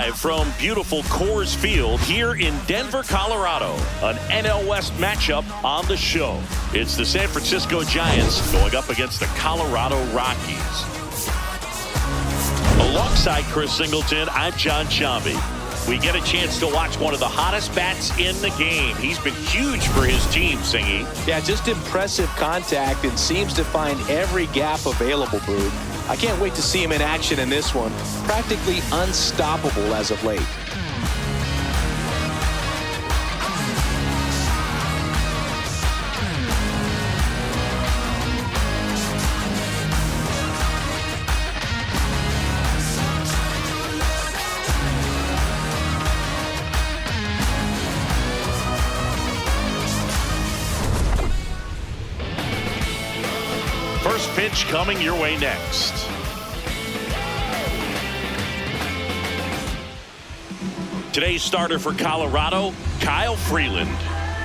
live from beautiful Coors Field here in Denver, Colorado. An NL West matchup on the show. It's the San Francisco Giants going up against the Colorado Rockies. Alongside Chris Singleton, I'm John Chambi. We get a chance to watch one of the hottest bats in the game. He's been huge for his team, Singy. Yeah, just impressive contact and seems to find every gap available, Boog. I can't wait to see him in action in this one. Practically unstoppable as of late. First pitch coming your way next. Today's starter for Colorado, Kyle Freeland.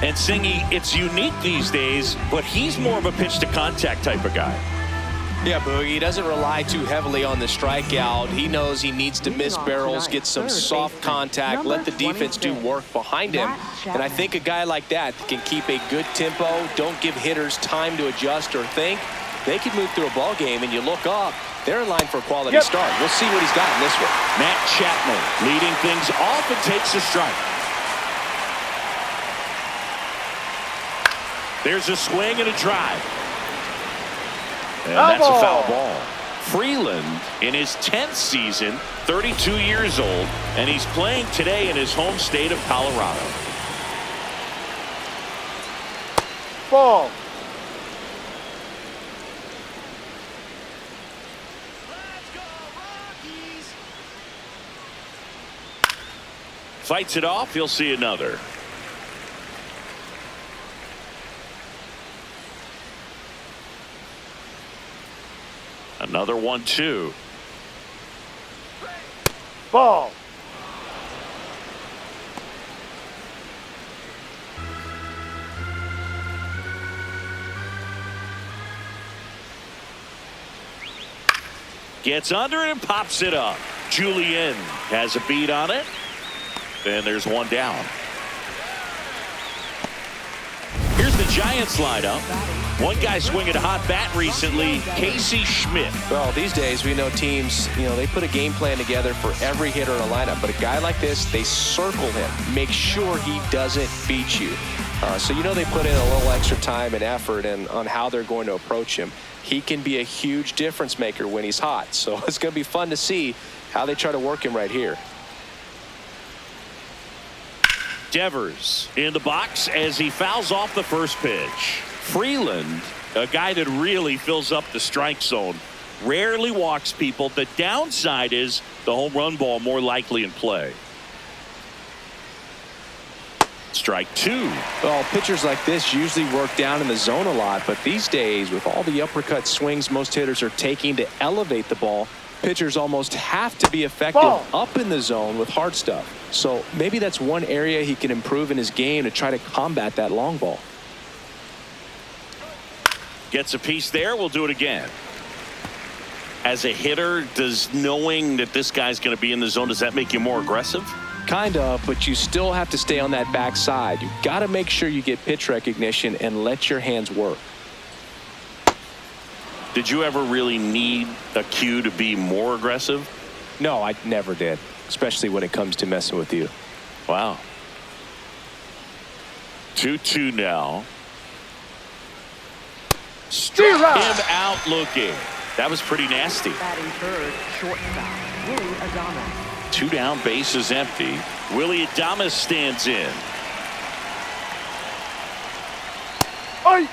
And Singy, it's unique these days, but he's more of a pitch to contact type of guy. Yeah, Boogie, he doesn't rely too heavily on the strikeout. He knows he needs to miss barrels, get some soft contact, let the defense do work behind him. And I think a guy like that can keep a good tempo, don't give hitters time to adjust or think. They can move through a ball game, and you look up, they're in line for a quality start. We'll see what he's got in this one. Matt Chapman leading things off and takes a strike. There's a swing and a drive. And that's a foul ball. Freeland in his 10th season, 32 years old, and he's playing today in his home state of Colorado. Ball. Fights it off, he'll see another. Another 1-2. Ball. Gets under it and pops it up. Julian has a beat on it. And there's one down. Here's the Giants lineup. One guy swinging a hot bat recently, Casey Schmidt. Well, these days we know teams, they put a game plan together for every hitter in a lineup. But a guy like this, they circle him, make sure he doesn't beat you. So they put in a little extra time and effort on how they're going to approach him. He can be a huge difference maker when he's hot. So it's going to be fun to see how they try to work him right here. Devers in the box as he fouls off the first pitch. Freeland, a guy that really fills up the strike zone, rarely walks people. The downside is the home run ball more likely in play. Strike two. Well, pitchers like this usually work down in the zone a lot, but these days with all the uppercut swings most hitters are taking to elevate the ball, pitchers almost have to be effective up in the zone with hard stuff. So maybe that's one area he can improve in his game to try to combat that long ball. Gets a piece there. We'll do it again. As a hitter, does knowing that this guy's going to be in the zone, does that make you more aggressive? Kind of, but you still have to stay on that backside. You've got to make sure you get pitch recognition and let your hands work. Did you ever really need a cue to be more aggressive? No, I never did, especially when it comes to messing with you. Wow. 2-2 now. Struck him out looking. That was pretty nasty. Batting third, shortstop, Willie Adames. 2 down, bases empty. Willie Adames stands in. Oi.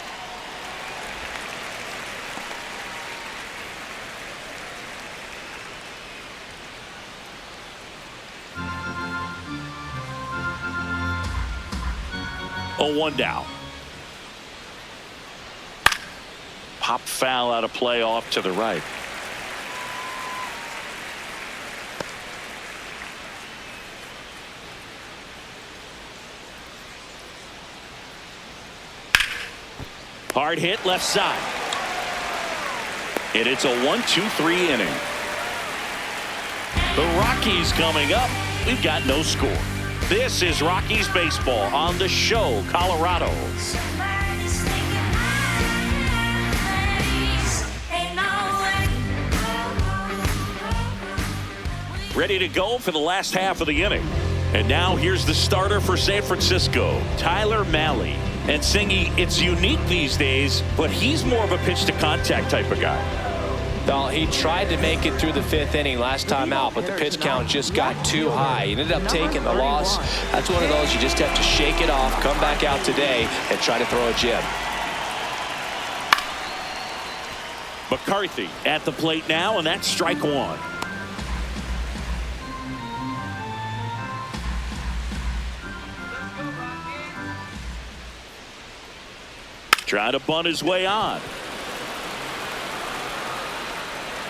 Oh, 1 down. Pop foul out of play off to the right. Hard hit left side. And it's a 1-2-3 inning. The Rockies coming up. We've got no score. This is Rockies baseball on the show, Colorado. Ready to go for the last half of the inning. And now here's the starter for San Francisco, Tyler Mahle. And Singy, it's unique these days, but he's more of a pitch to contact type of guy. Well, he tried to make it through the 5th inning last time out, but the pitch count just got too high. He ended up taking the loss. That's one of those you just have to shake it off, come back out today, and try to throw a gem. McCarthy at the plate now, and that's strike one. Trying to bunt his way on.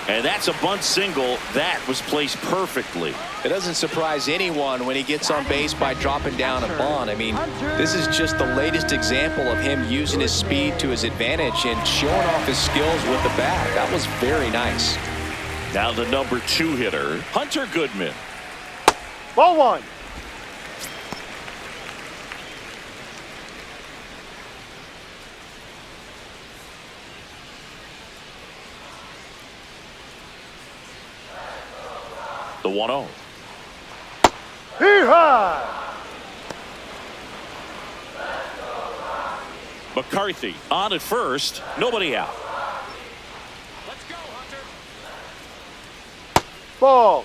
And that's a bunt single that was placed perfectly. It doesn't surprise anyone when he gets on base by dropping down a bunt. I mean, this is just the latest example of him using his speed to his advantage and showing off his skills with the bat. That was very nice. Now the number 2 hitter, Hunter Goodman. Ball 1. The 1-0. Hee-haw! McCarthy on at first, nobody out. Let's go, Hunter. Ball.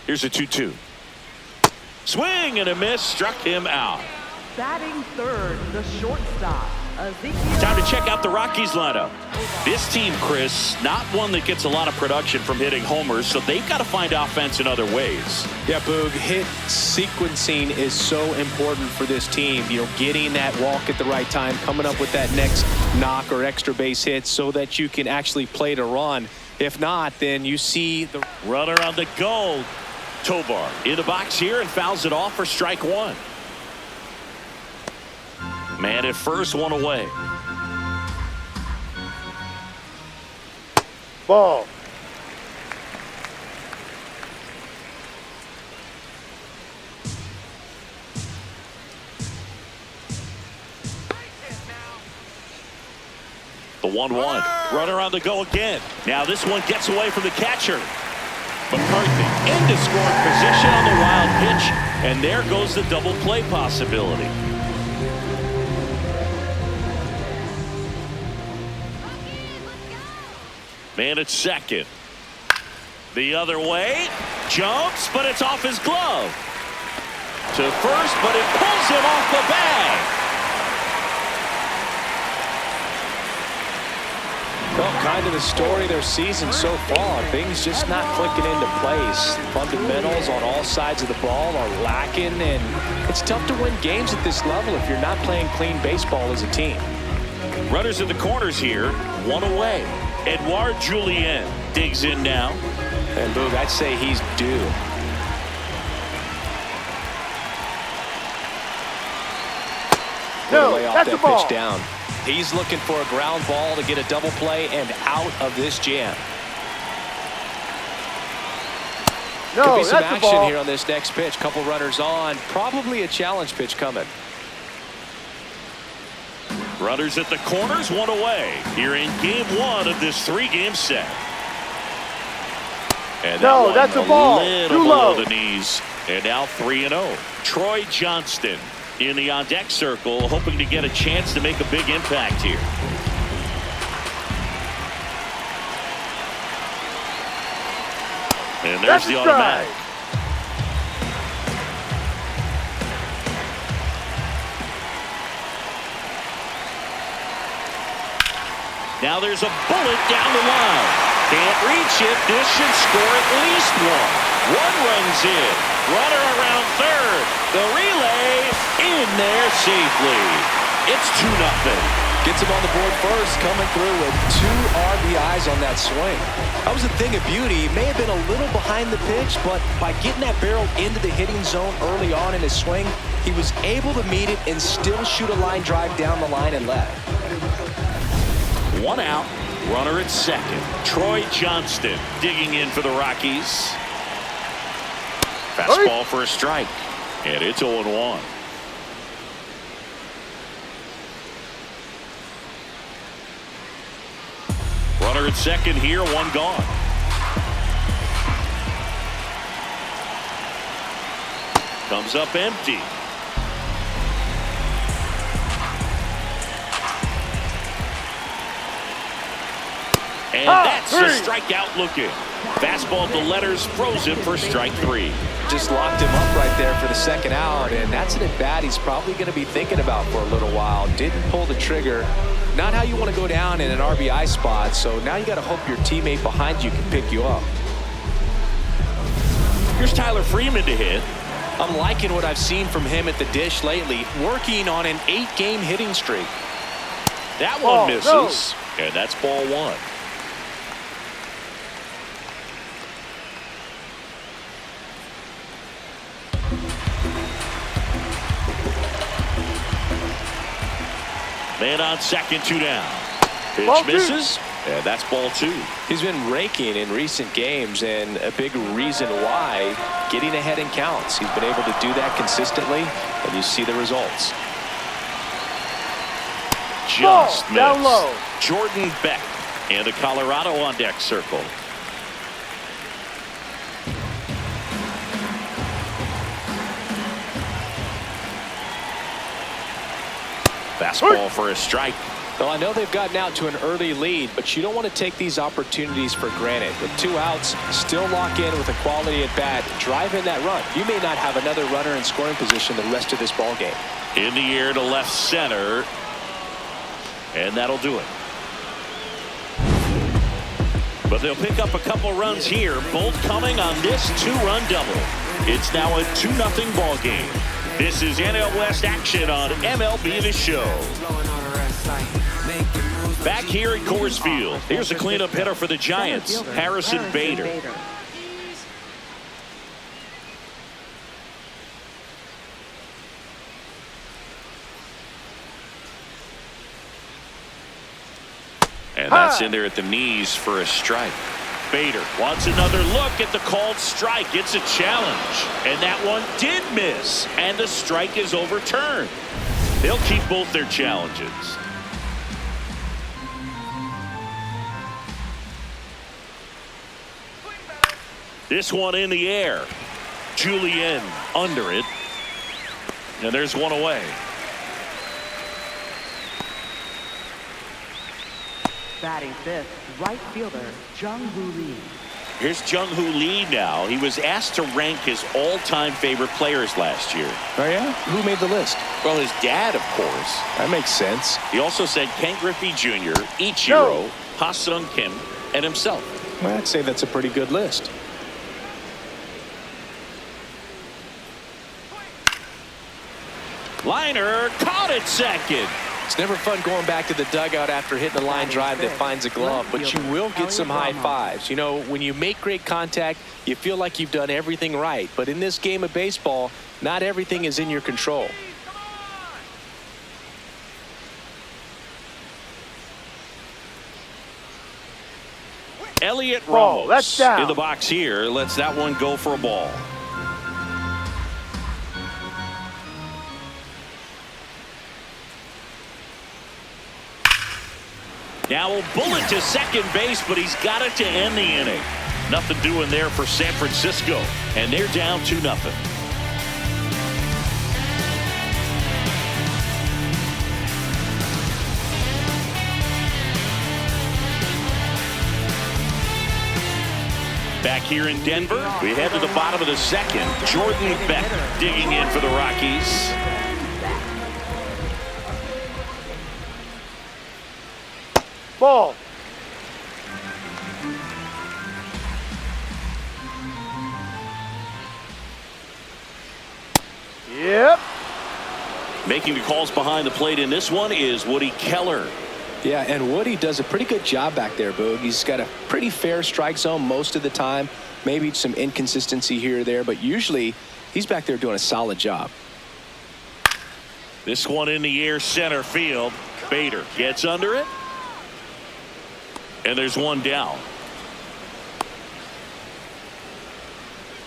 Here's a 2-2. Swing and a miss, struck him out. Batting third, the shortstop, Ezekiel. Time to check out the Rockies lineup. This team, Chris, not one that gets a lot of production from hitting homers, so they've got to find offense in other ways. Yeah, Boog, hit sequencing is so important for this team. You know, getting that walk at the right time, coming up with that next knock or extra base hit so that you can actually play to run. If not, then you see the runner on the go. Tovar in the box here and fouls it off for strike one. Man at first, one away. Ball. The 1-1. Runner on the go again. Now this one gets away from the catcher. McCarthy into scoring position on the wild pitch, and there goes the double play possibility. Man at second. The other way. Jumps, but it's off his glove. To first, but it pulls him off the bag. Well, kind of the story of their season so far. Things just not clicking into place. Fundamentals on all sides of the ball are lacking, and it's tough to win games at this level if you're not playing clean baseball as a team. Runners in the corners here, one away. Edouard Julien digs in now. And Boog, I'd say he's due. No, lay off that's that the ball. pitch down. He's looking for a ground ball to get a double play and out of this jam. No, Could be some that's the action ball. here on this next pitch. Couple runners on. Probably a challenge pitch coming. Runners at the corners, one away. Here in game one of this 3-game set. And No, that that's one a ball. little Too below low. the knees. And now 3-0. Troy Johnston in the on-deck circle, hoping to get a chance to make a big impact here. And there's That's the a automatic. strike. Now there's a bullet down the line. Can't reach it. This should score at least one. One runs in. Runner around third. The relay in there safely. It's 2-0. Gets him on the board first, coming through with 2 RBIs on that swing. That was a thing of beauty. He may have been a little behind the pitch, but by getting that barrel into the hitting zone early on in his swing, he was able to meet it and still shoot a line drive down the line and left. 1 out, runner at second. Troy Johnston digging in for the Rockies. Fastball for a strike, and it's 0-1. Runner at second here, 1 gone. Comes up empty. And that's a strikeout looking. Fastball to letters, frozen for strike 3. Just locked him up right there for the 2nd out, and that's an at-bat he's probably going to be thinking about for a little while. Didn't pull the trigger. Not how you want to go down in an RBI spot, so now you got to hope your teammate behind you can pick you up. Here's Tyler Freeman to hit. I'm liking what I've seen from him at the dish lately, working on an 8-game hitting streak. That one misses, and that's ball 1. Man on second, 2 down. Pitch misses, and that's ball 2. He's been raking in recent games, and a big reason why, getting ahead in counts. He's been able to do that consistently, and you see the results. Just missed. Down low. Jordan Beck and the Colorado on deck circle. Fastball for a strike. Well, I know they've gotten out to an early lead, but you don't want to take these opportunities for granted. With 2 outs, still lock in with a quality at bat, drive in that run. You may not have another runner in scoring position the rest of this ball game. In the air to left center, and that'll do it. But they'll pick up a couple runs here, both coming on this 2-run double. It's now a 2-0 ball game. This is NL West action on MLB The Show. Back here at Coors Field, here's a cleanup hitter for the Giants, Harrison Bader. And that's in there at the knees for a strike. Bader wants another look at the called strike. It's a challenge, and that one did miss, and the strike is overturned. They'll keep both their challenges. This one in the air. Julien under it, and there's one away. Batting 5th, right fielder, Jung-Hoo Lee. Here's Jung-Hoo Lee now. He was asked to rank his all-time favorite players last year. Oh, yeah? Who made the list? Well, his dad, of course. That makes sense. He also said Ken Griffey Jr., Ichiro, Ha-Sung Kim, and himself. Well, I'd say that's a pretty good list. Liner caught it second. It's never fun going back to the dugout after hitting a line drive that finds a glove, but you will get some high fives. You know, when you make great contact, you feel like you've done everything right. But in this game of baseball, not everything is in your control. Elliot Ramos that's down. in the box here. Lets that one go for a ball. Now a bullet to second base, but he's got it to end the inning. Nothing doing there for San Francisco, and they're down 2-0. Back here in Denver, we head to the bottom of the 2nd. Jordan Beck digging in for the Rockies. Ball. Yep. Making the calls behind the plate in this one is Woody Keller. Yeah, and Woody does a pretty good job back there, Boog. He's got a pretty fair strike zone most of the time. Maybe some inconsistency here or there, but usually he's back there doing a solid job. This one in the air, center field. Bader gets under it. And there's one down.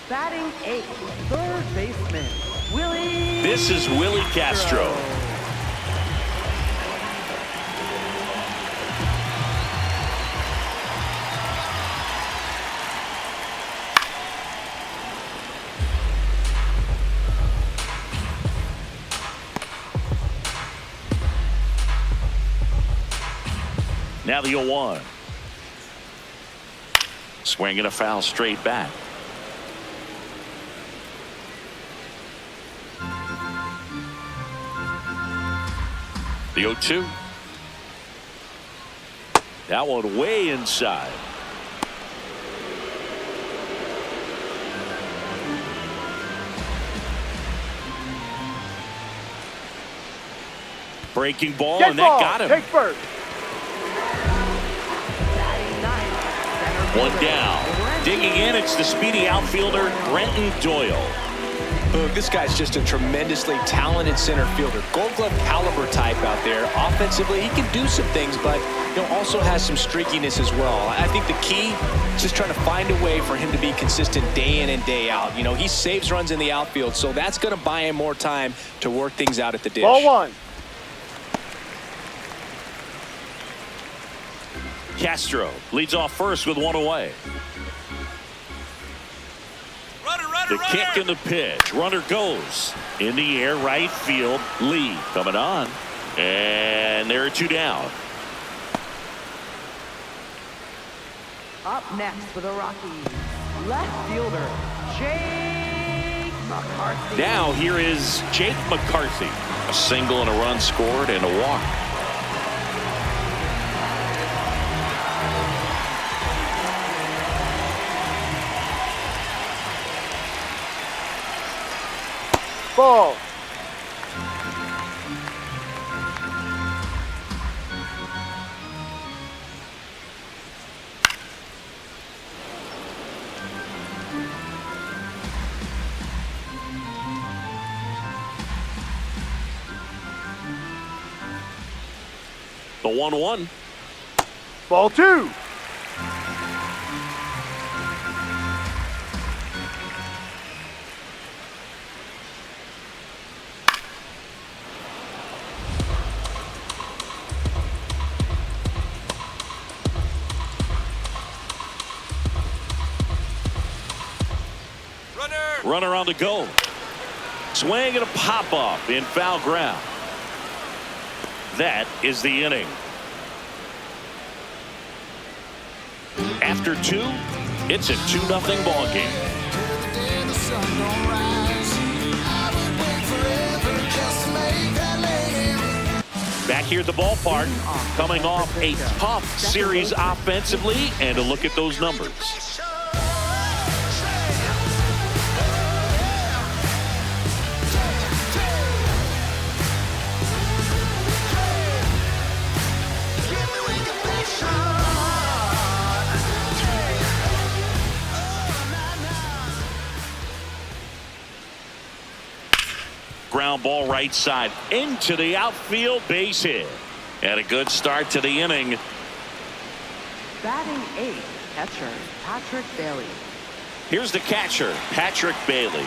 Batting 8th, third baseman, Willie. This is Willie Castro. Now the 0-1. Swinging a foul straight back. The 0-2. That one way inside. Breaking ball, Get and ball. that got him. Take first. One down. Digging in, it's the speedy outfielder, Brenton Doyle. Boog, this guy's just a tremendously talented center fielder. Gold Glove caliber type out there. Offensively, he can do some things, but also has some streakiness as well. I think the key is just trying to find a way for him to be consistent day in and day out. He saves runs in the outfield, so that's going to buy him more time to work things out at the dish. Ball 1. Castro leads off first with one away. The kick and the pitch. Runner goes in the air, right field. Lee coming on. And there are two down. Up next for the Rockies, left fielder, Jake McCarthy. Now here is Jake McCarthy. A single and a run scored and a walk. Ball. The 1-1. Ball 2. Runner on the go. Swing and a pop up in foul ground. That is the inning. After 2, it's a 2-0 ball game. Back here at the ballpark, coming off a tough series offensively, and a look at those numbers. Ground ball right side into the outfield, base hit. And a good start to the inning. Batting 8th, catcher, Patrick Bailey. Here's the catcher, Patrick Bailey.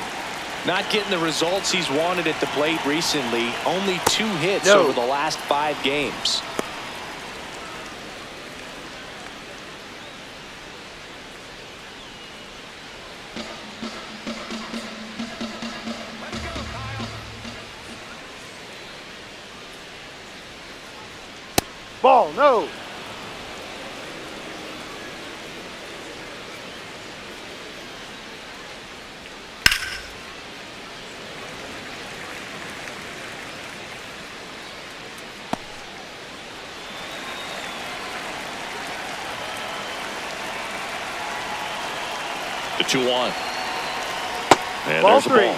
Not getting the results he's wanted at the plate recently. Only 2 hits No. over the last 5 games. Ball, no. The 2-1. And Ball there's a 3. ball.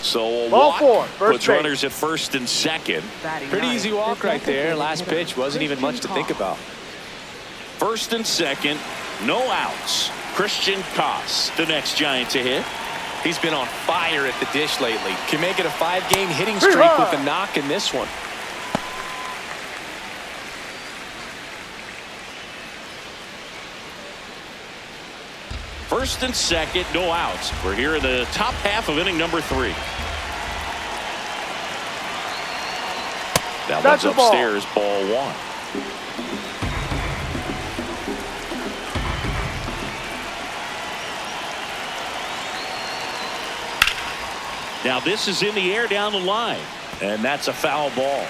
So a Ball walk four, first puts base. runners at first and second. Pretty easy walk right there. Last pitch wasn't even much to think about. First and second, no outs. Christian Koss, the next Giant to hit. He's been on fire at the dish lately. Can make it a 5-game hitting streak with a knock in this one. First and second, no outs. We're here in the top half of inning number 3. That one's upstairs, ball 1. Now this is in the air down the line, and that's a foul ball.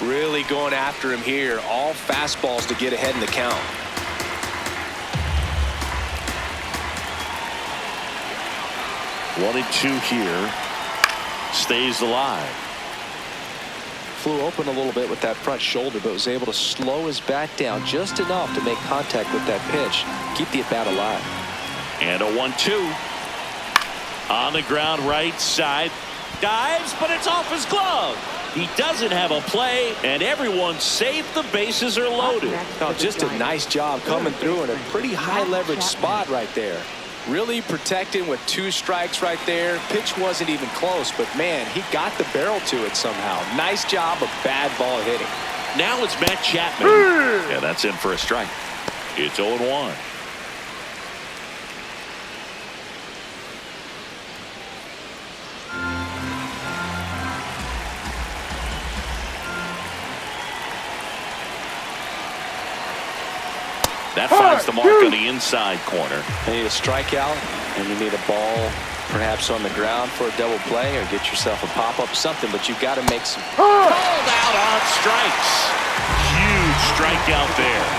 Really going after him here. All fastballs to get ahead in the count. One and 2 here. Stays alive. Flew open a little bit with that front shoulder, but was able to slow his bat down just enough to make contact with that pitch. Keep the at-bat alive. And a 1-2. On the ground right side. Dives, but it's off his glove. He doesn't have a play, and everyone's safe. The bases are loaded. Oh, just a nice job coming through in a pretty high leverage spot right there. Really protecting with 2 strikes right there. Pitch wasn't even close, but man, he got the barrel to it somehow. Nice job of bad ball hitting. Now it's Matt Chapman. Yeah, that's in for a strike. It's 0-1. That finds the mark on the inside corner. You need a strikeout, and you need a ball perhaps on the ground for a double play, or get yourself a pop-up, something, but you've got to make some. Called out on strikes. Huge strikeout there.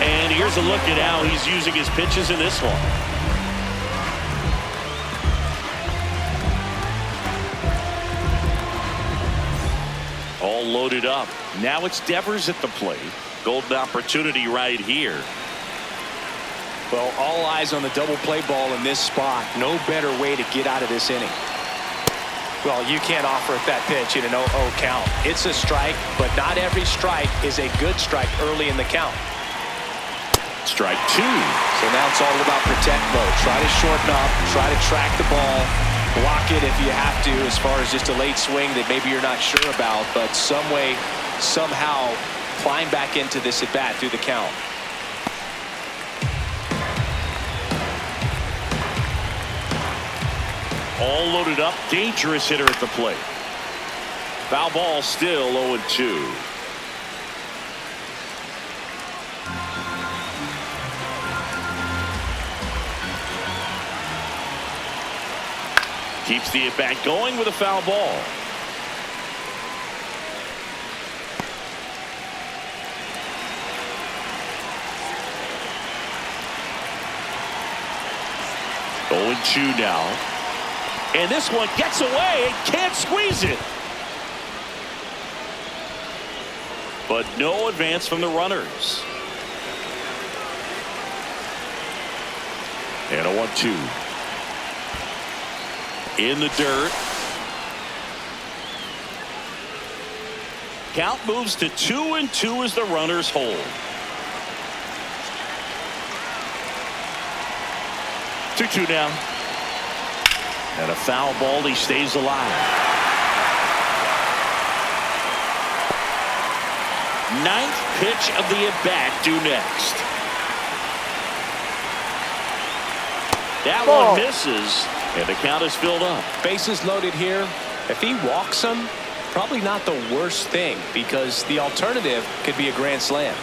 And here's a look at how he's using his pitches in this one. All loaded up. Now it's Devers at the plate. Golden opportunity right here. Well, all eyes on the double play ball in this spot. No better way to get out of this inning. Well, you can't offer it that pitch in an 0-0 count. It's a strike, but not every strike is a good strike early in the count. Strike 2. So now it's all about protect mode. Try to shorten up, try to track the ball, block it if you have to, as far as just a late swing that maybe you're not sure about, but some way, somehow climb back into this at bat through the count. All loaded up. Dangerous hitter at the plate. Foul ball, still 0-2. Keeps the at bat going with a foul ball. Oh, 0-2 now. And this one gets away and can't squeeze it. But no advance from the runners. And a 1-2. In the dirt. Count moves to 2-2 as the runners hold. 2-2 now. And a foul ball. He stays alive. 9th pitch of the at-bat due next. That Ball. one misses, and the count is filled up. Bases loaded here. If he walks him, probably not the worst thing, because the alternative could be a grand slam.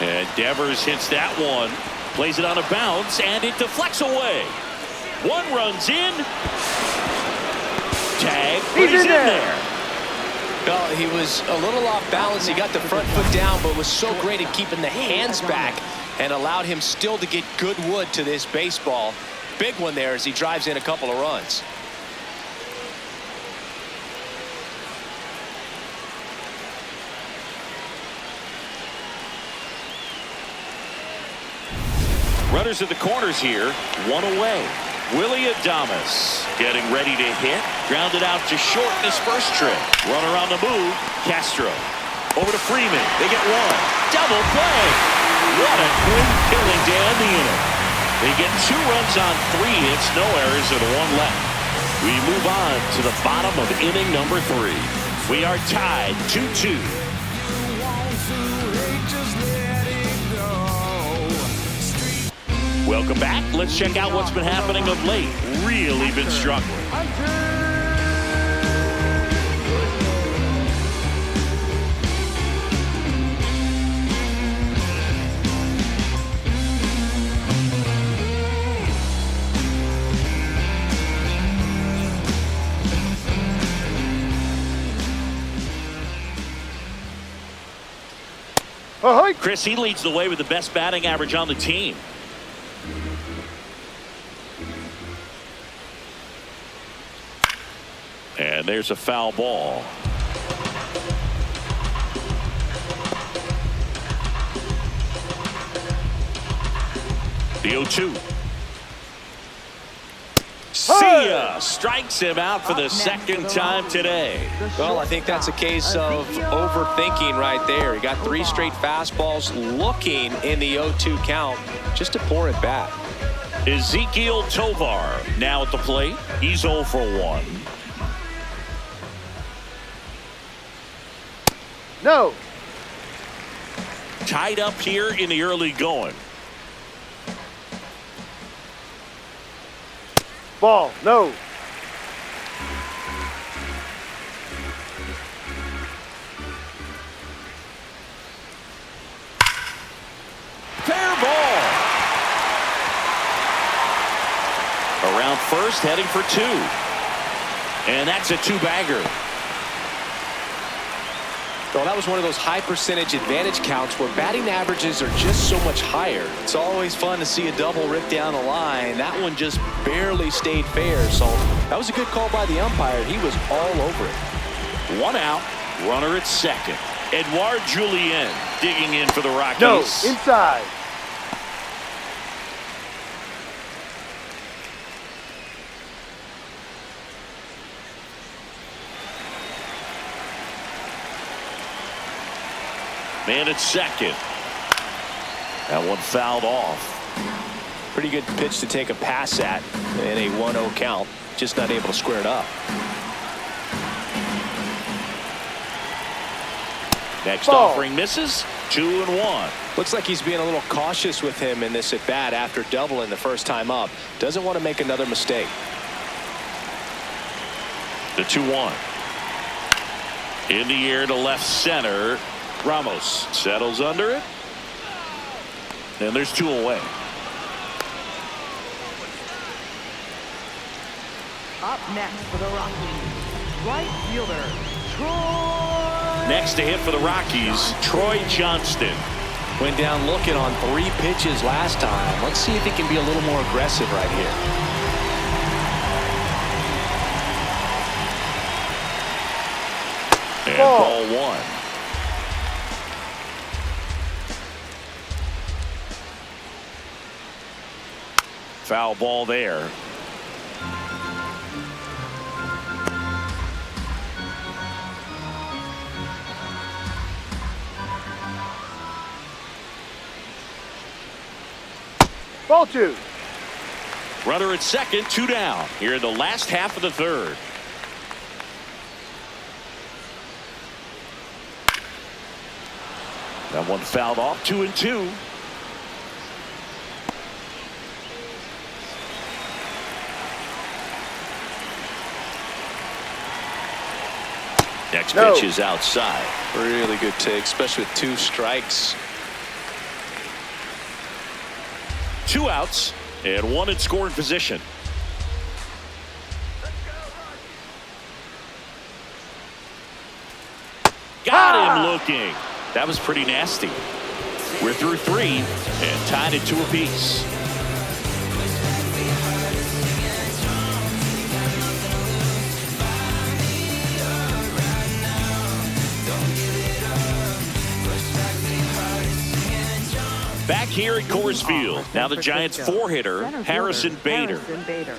And Devers hits that one, plays it on a bounce, and it deflects away. One runs in. Tag, but he's in there. Well, he was a little off balance. He got the front foot down, but was so great at keeping the hands back and allowed him still to get good wood to this baseball. Big one there as he drives in a couple of runs. Runners at the corners here, one away. Willie Adames getting ready to hit. Grounded out to short in his first trip. Runner on the move. Castro. Over to Freeman. They get one. Double play. What a quick killing to end the inning. They get 2 runs on 3 hits, no errors, and 1 left. We move on to the bottom of inning number 3. We are tied 2-2. Welcome back. Let's check out what's been happening of late. Really been struggling. Chris, he leads the way with the best batting average on the team. And there's a foul ball. The 0-2. See ya! Strikes him out for the second time today. Well, I think that's a case of overthinking right there. He got 3 straight fastballs looking in the 0-2 count just to pour it back. Ezekiel Tovar now at the plate. He's 0 for 1. No. Tied up here in the early going. Ball, no. Fair ball. Around first, heading for 2. And that's a 2-bagger. Well, that was one of those high percentage advantage counts where batting averages are just so much higher. It's always fun to see a double rip down the line. That one just barely stayed fair. So that was a good call by the umpire. He was all over it. 1 out, runner at second. Edouard Julien digging in for the Rockies. No, inside. Man at second. That one fouled off. Pretty good pitch to take a pass at in a 1-0 count. Just not able to square it up. Next Ball. offering misses. 2-1. Looks like he's being a little cautious with him in this at bat after doubling the first time up. Doesn't want to make another mistake. The 2-1. In the air to left center. Ramos settles under it. And there's 2 away. Up next for the Rockies, right fielder, Troy. Next to hit for the Rockies, Troy Johnston. Went down looking on 3 pitches last time. Let's see if he can be a little more aggressive right here. And ball 1. Foul ball there. Ball 2. Runner at second, 2 down. Here in the last half of the 3rd. That one fouled off. 2-2. Next pitch is outside. Really good take, especially with 2 strikes. 2 outs and 1 in scoring position. Got him looking. That was pretty nasty. We're through 3 and tied at 2 apiece. Back here at Coors Field, now the Giants' four-hitter, Center Harrison fielder, Bader. Harrison Bader.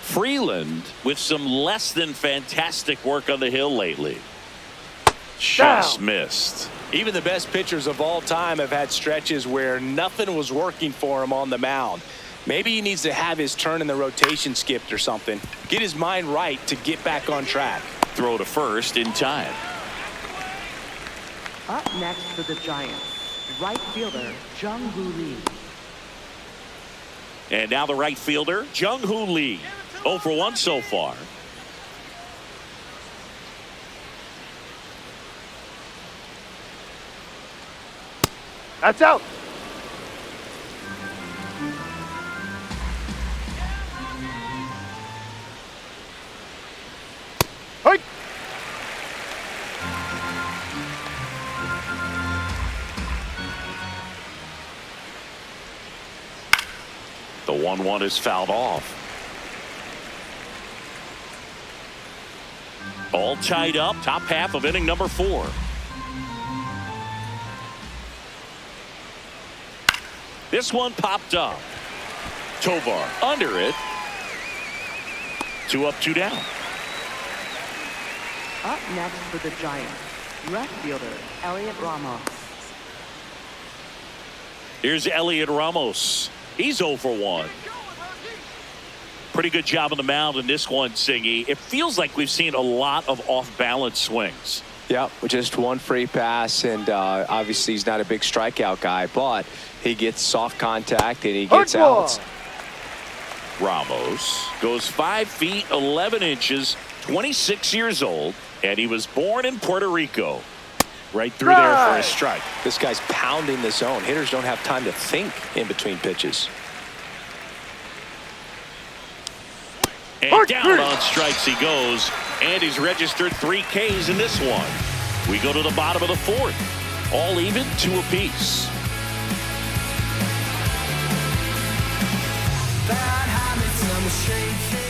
Freeland with some less than fantastic work on the hill lately. Down. Just missed. Even the best pitchers of all time have had stretches where nothing was working for him on the mound. Maybe he needs to have his turn in the rotation skipped or something. Get his mind right to get back on track. Throw to first in time. Up next for the Giants, right fielder Jung-Hoo Lee. And now the right fielder, Jung-Hoo Lee. 0 for 1 so far. That's out. Hey. The 1-1 is fouled off. All tied up, top half of inning number 4. This one popped up. Tovar under it. 2 up, 2 down. Up next for the Giants, left fielder Elliot Ramos. Here's Elliot Ramos. He's 0 for 1. Pretty good job on the mound in this one, Singy. It feels like we've seen a lot of off-balance swings. Yep, just one free pass, and obviously he's not a big strikeout guy, but he gets soft contact and he gets outs. Ramos goes 5 feet 11 inches, 26 years old, and he was born in Puerto Rico. Right through there for a strike. This guy's pounding the zone. Hitters don't have time to think in between pitches. And down on strikes he goes, and he's registered 3 Ks in this one. We go to the bottom of the 4th. All even, 2 apiece.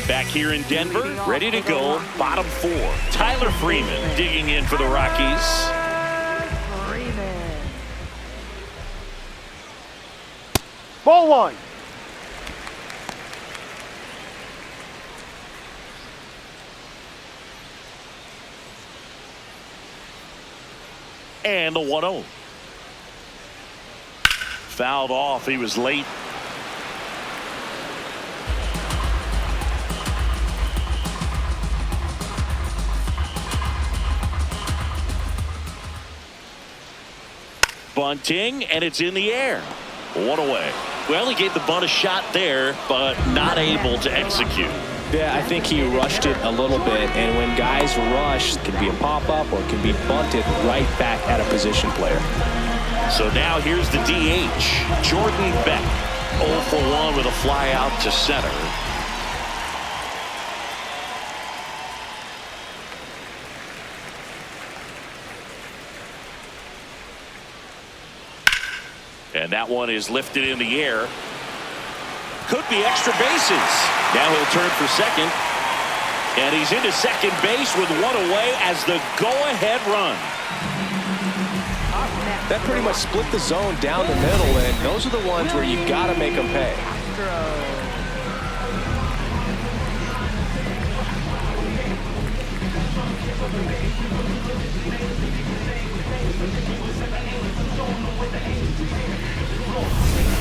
Back here in Denver, ready to go, bottom 4. Tyler Freeman digging in for the Rockies. Freeman. Ball 1. And the 1-0. Fouled off. He was late. Bunting, and it's in the air. 1 away. Well, he gave the bunt a shot there, but not able to execute. Yeah, I think he rushed it a little bit, and when guys rush, it can be a pop-up or it can be bunted right back at a position player. So now here's the DH, Jordan Beck. 0 for 1 with a fly out to center. And that one is lifted in the air. Could be extra bases. Now he'll turn for second. And he's into second base with 1 away as the go-ahead run. That pretty much split the zone down the middle, and those are the ones where you got to make them pay.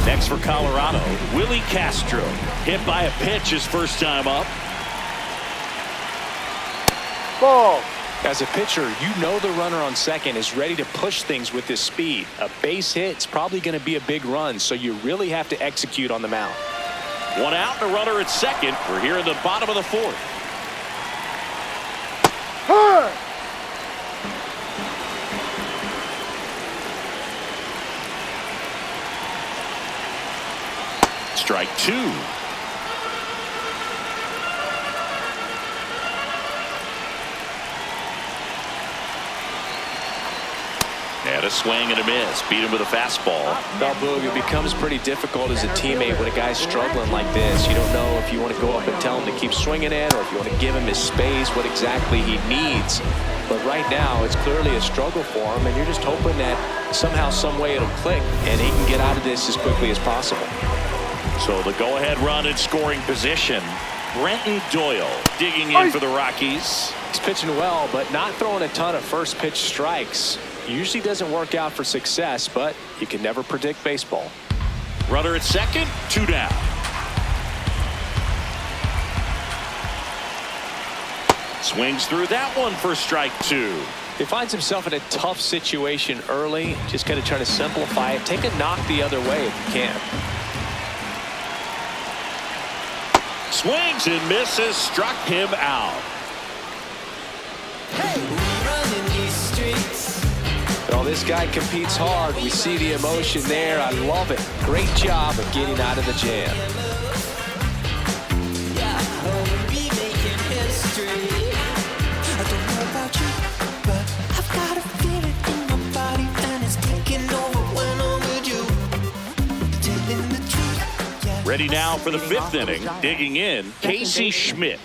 Next for Colorado, Willie Castro. Hit by a pitch his first time up. Ball. As a pitcher, you know the runner on second is ready to push things with his speed. A base hit's probably going to be a big run, so you really have to execute on the mound. 1 out and a runner at second. We're here in the bottom of the 4th. Hard. Strike 2. And a swing and a miss. Beat him with a fastball. Well, Boog, it becomes pretty difficult as a teammate when a guy's struggling like this. You don't know if you want to go up and tell him to keep swinging it or if you want to give him his space, what exactly he needs. But right now, it's clearly a struggle for him, and you're just hoping that somehow, some way it'll click, and he can get out of this as quickly as possible. So the go-ahead run in scoring position. Brenton Doyle digging in for the Rockies. He's pitching well, but not throwing a ton of first pitch strikes. Usually doesn't work out for success, but you can never predict baseball. Runner at second, 2 down. Swings through that one for strike 2. He finds himself in a tough situation early. Just kind of trying to simplify it. Take a knock the other way if you can. Swings and misses, struck him out. Well, this guy competes hard. We see the emotion there. I love it. Great job of getting out of the jam. Ready now for the 5th inning. Digging in, Casey Schmidt.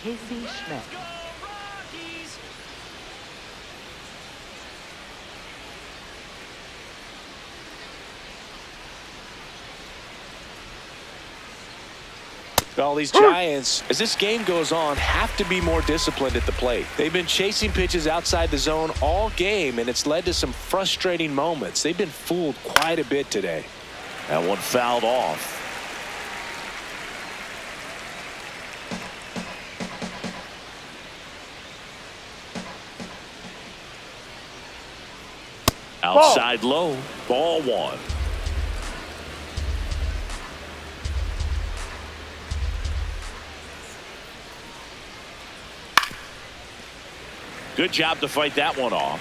Well, these Giants, as this game goes on, have to be more disciplined at the plate. They've been chasing pitches outside the zone all game, and it's led to some frustrating moments. They've been fooled quite a bit today. That one fouled off. Outside low, ball 1. Good job to fight that one off.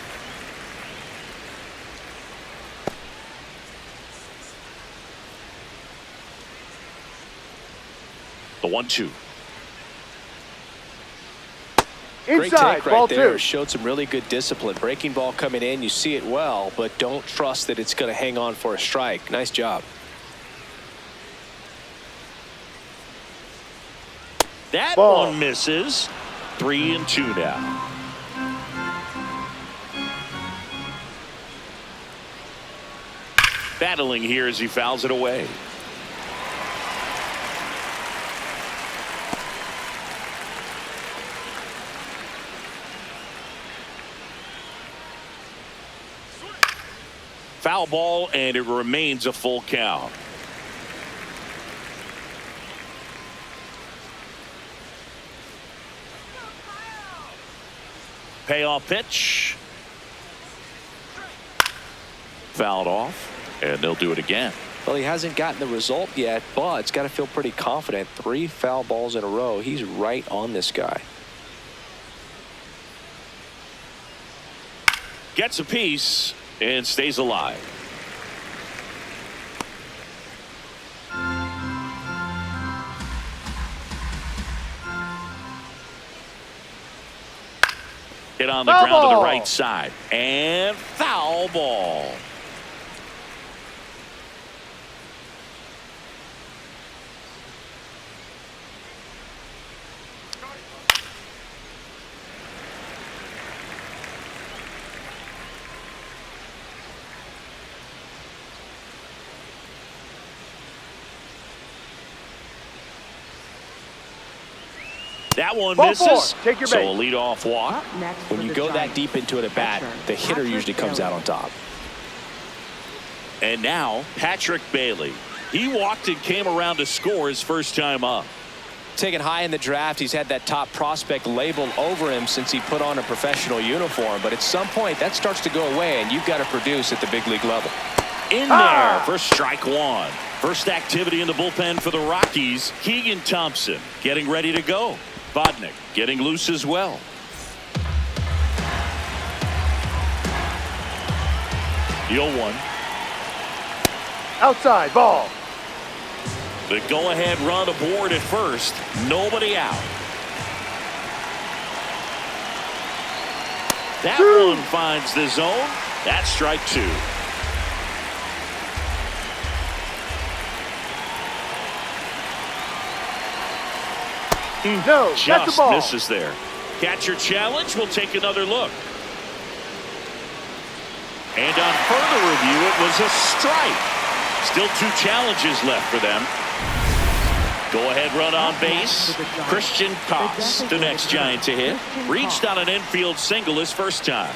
The 1-2. Great Inside, take ball right there. 2. Showed some really good discipline. Breaking ball coming in, you see it well, but don't trust that it's going to hang on for a strike. Nice job. That Ball. one misses. 3-2 now. Battling here as he fouls it away. Foul ball, and it remains a full count. Payoff pitch. Fouled off, and they'll do it again. Well, he hasn't gotten the result yet, but it's got to feel pretty confident. 3 foul balls in a row. He's right on this guy. Gets a piece and stays alive. Hit on the Foul ground to the ball. right side. And foul ball. That one Ball misses. 4. Take your So base. a leadoff walk. Up next When for you the go that Giants. deep into it at bat, the hitter usually comes out on top. And now Patrick Bailey. He walked and came around to score his first time up. Taken high in the draft, he's had that top prospect labeled over him since he put on a professional uniform. But at some point, that starts to go away, and you've got to produce at the big league level. In there for strike 1. First activity in the bullpen for the Rockies. Keegan Thompson getting ready to go. Bodnick getting loose as well. The 0-1. Outside, ball. The go-ahead run aboard at first. Nobody out. That one finds the zone. That's strike 2. No, that's the Just ball. misses there. Catcher challenge. We'll take another look. And on further review, it was a strike. Still 2 challenges left for them. Go-ahead run on base. Christian Koss, the next Giant to hit. Reached on an infield single his first time.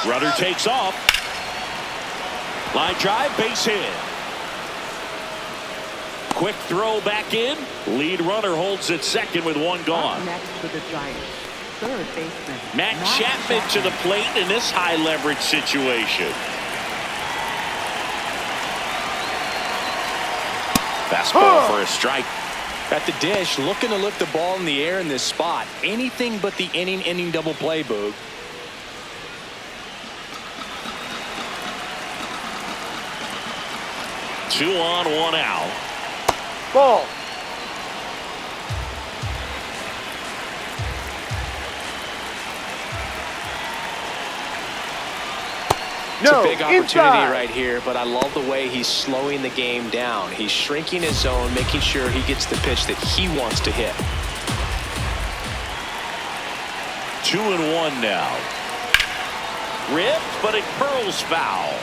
Runner takes off. Line drive, base hit. Quick throw back in. Lead runner holds at second with 1 gone. Next for the Giants, third baseman Matt Chapman to the plate in this high leverage situation. Fastball for a strike. At the dish, looking to lift the ball in the air in this spot. Anything but the inning double play, Boog. Two on, 1 out. Ball. It's No, a big opportunity inside. right here, but I love the way he's slowing the game down. He's shrinking his zone, making sure he gets the pitch that he wants to hit. 2-1 now. Ripped, but it curls foul.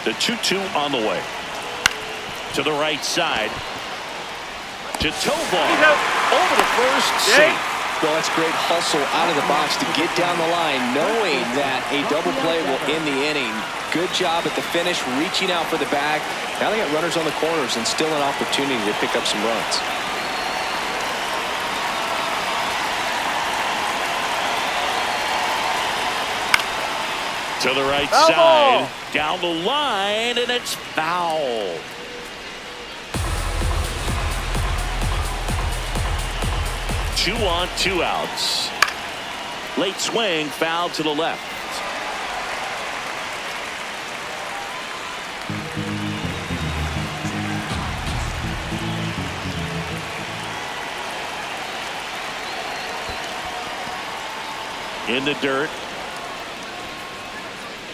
The 2-2 on the way. To the right side. To Tovar. Over the first. Safe. Well, that's great hustle out of the box to get down the line, knowing that a double play will end the inning. Good job at the finish, reaching out for the bag. Now they got runners on the corners and still an opportunity to pick up some runs. To the right Foul side. ball. Down the line, and it's foul. Two on, 2 outs. Late swing, foul to the left. In the dirt.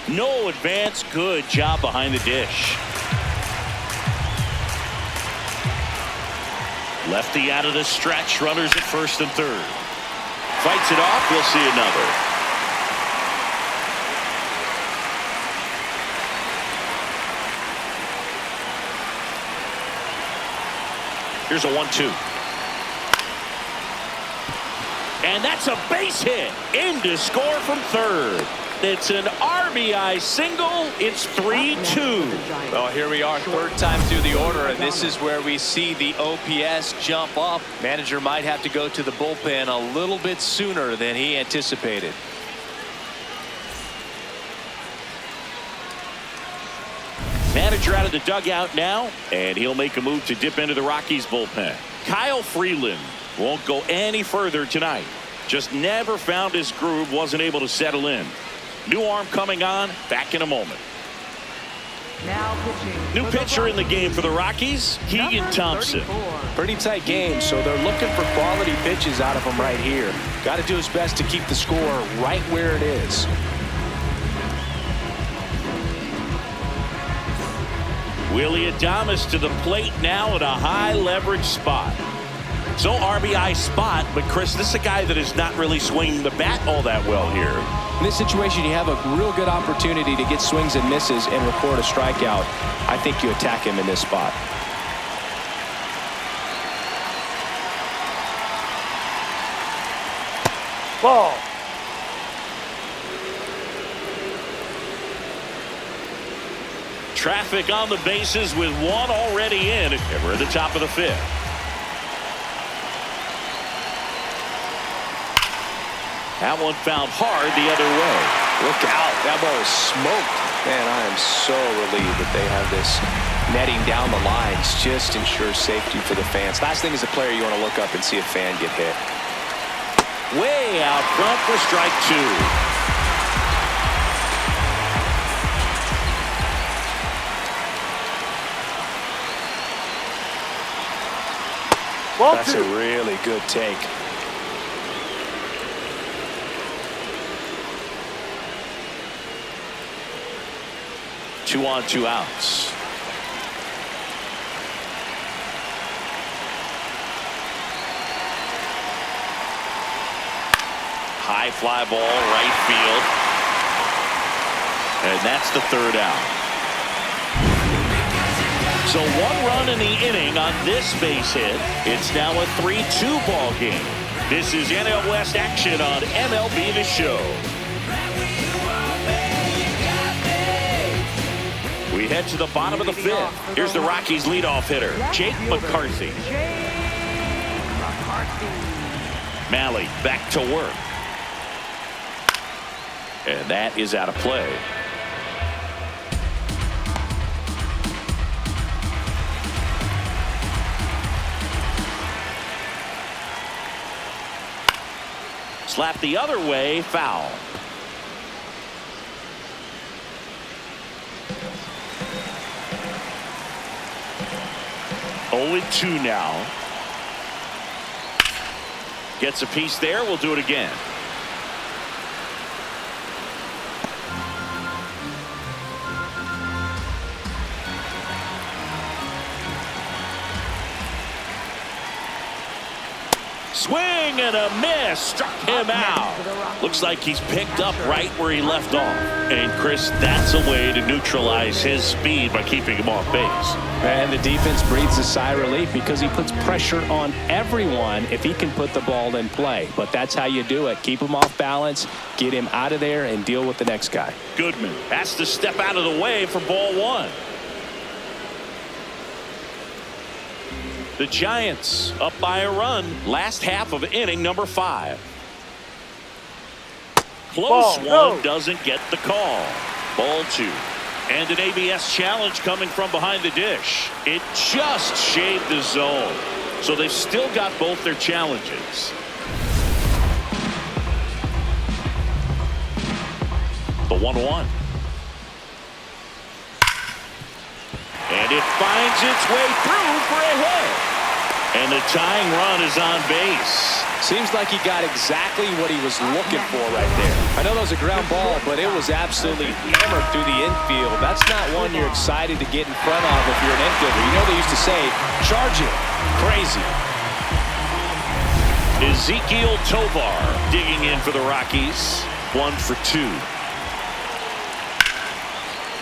No advance. Good job behind the dish. Lefty out of the stretch. Runners at first and third. Fights it off. We'll see another. Here's a 1-2. And that's a base hit. In to score from third. It's an RBI single. It's 3-2. Well, here we are, third time through the order, and this is where we see the OPS jump up. Manager might have to go to the bullpen a little bit sooner than he anticipated. Manager out of the dugout now, and he'll make a move to dip into the Rockies bullpen. Kyle Freeland won't go any further tonight. Just never found his groove, wasn't able to settle in. New arm coming on, back in a moment. Now pitching. New pitcher in the game for the Rockies, Keegan Thompson. Pretty tight game, so they're looking for quality pitches out of him right here. Got to do his best to keep the score right where it is. Willie Adames to the plate now at a high leverage spot. So RBI spot, but Chris, this is a guy that is not really swinging the bat all that well here. In this situation, you have a real good opportunity to get swings and misses and record a strikeout. I think you attack him in this spot. Ball. Traffic on the bases with 1 already in, and we're at the top of the 5th. That one found hard the other way. Look out. That ball is smoked. Man, I am so relieved that they have this netting down the lines. Just ensures safety for the fans. Last thing as a player, you want to look up and see a fan get hit. Way out front for strike 2. Ball That's 2. a really good take. 2 on, 2 outs. High fly ball, right field. And that's the 3rd out. So 1 run in the inning on this base hit. It's now a 3-2 ball game. This is NL West action on MLB The Show. We head to the bottom of the 5th. Here's the Rockies leadoff hitter, Jake McCarthy. Malley back to work. And that is out of play. Slap the other way, foul. Oh, 2 now. Gets a piece there. We'll do it again. Swing and a miss. Struck him out. Looks like he's picked up right where he left off. And Chris, that's a way to neutralize his speed by keeping him off base. And the defense breathes a sigh of relief because he puts pressure on everyone if he can put the ball in play. But that's how you do it. Keep him off balance, get him out of there, and deal with the next guy. Goodman has to step out of the way for ball 1. The Giants up by a run. Last half of inning number 5. Close one, doesn't get the call. Ball 2. And an ABS challenge coming from behind the dish. It just shaved the zone. So they've still got both their challenges. The 1-1. And it finds its way through for a hit. And the tying run is on base. Seems like he got exactly what he was looking for right there. I know that was a ground ball, but it was absolutely hammered through the infield. That's not one you're excited to get in front of if you're an infielder. You know they used to say, charge it. Crazy. Ezekiel Tovar digging in for the Rockies. 1 for 2.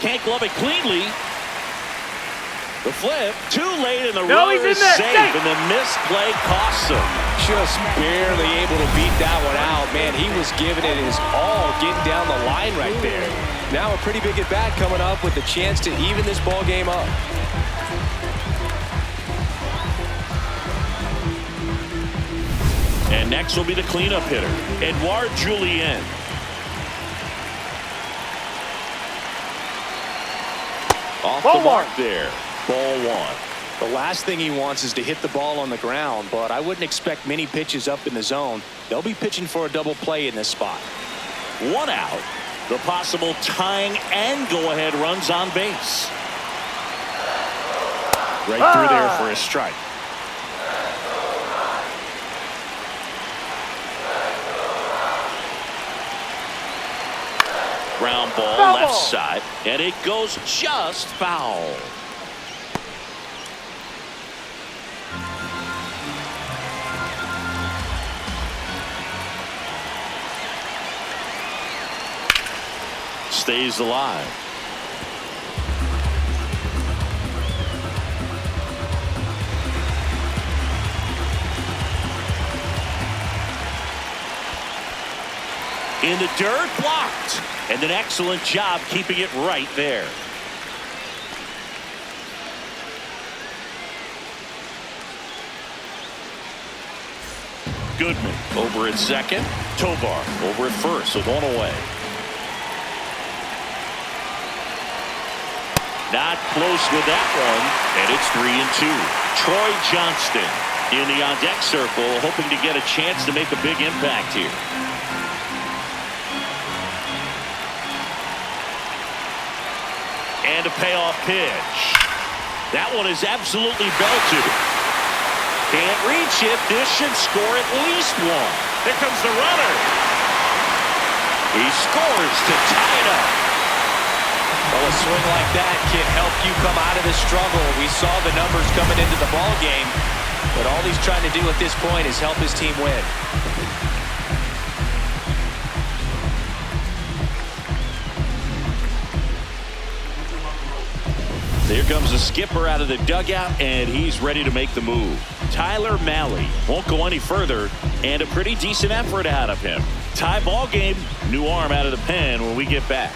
Can't glove it cleanly. The flip, too late, and the runner is safe, and the misplay costs him. Just barely able to beat that one out. Man, he was giving it his all, getting down the line right there. Now a pretty big at bat coming up with the chance to even this ball game up. And next will be the cleanup hitter, Edouard Julien. Off the mark there. Ball 1. The last thing he wants is to hit the ball on the ground, but I wouldn't expect many pitches up in the zone. They'll be pitching for a double play in this spot. 1 out. The possible tying and go-ahead runs on base. Right through there for a strike. Ground ball left side, and it goes just foul. Stays alive. In the dirt, blocked. And an excellent job keeping it right there. Goodman over at second. Tovar over at first, so 1 away. Not close with that one, and it's 3-2. Troy Johnston in the on-deck circle, hoping to get a chance to make a big impact here. And a payoff pitch. That one is absolutely belted. Can't reach it. This should score at least 1. Here comes the runner. He scores to tie it up. Well, a swing like that can help you come out of this struggle. We saw the numbers coming into the ball game, but all he's trying to do at this point is help his team win. Here comes the skipper out of the dugout, and he's ready to make the move. Tyler Mahle won't go any further, and a pretty decent effort out of him. Tie ball game, new arm out of the pen when we get back.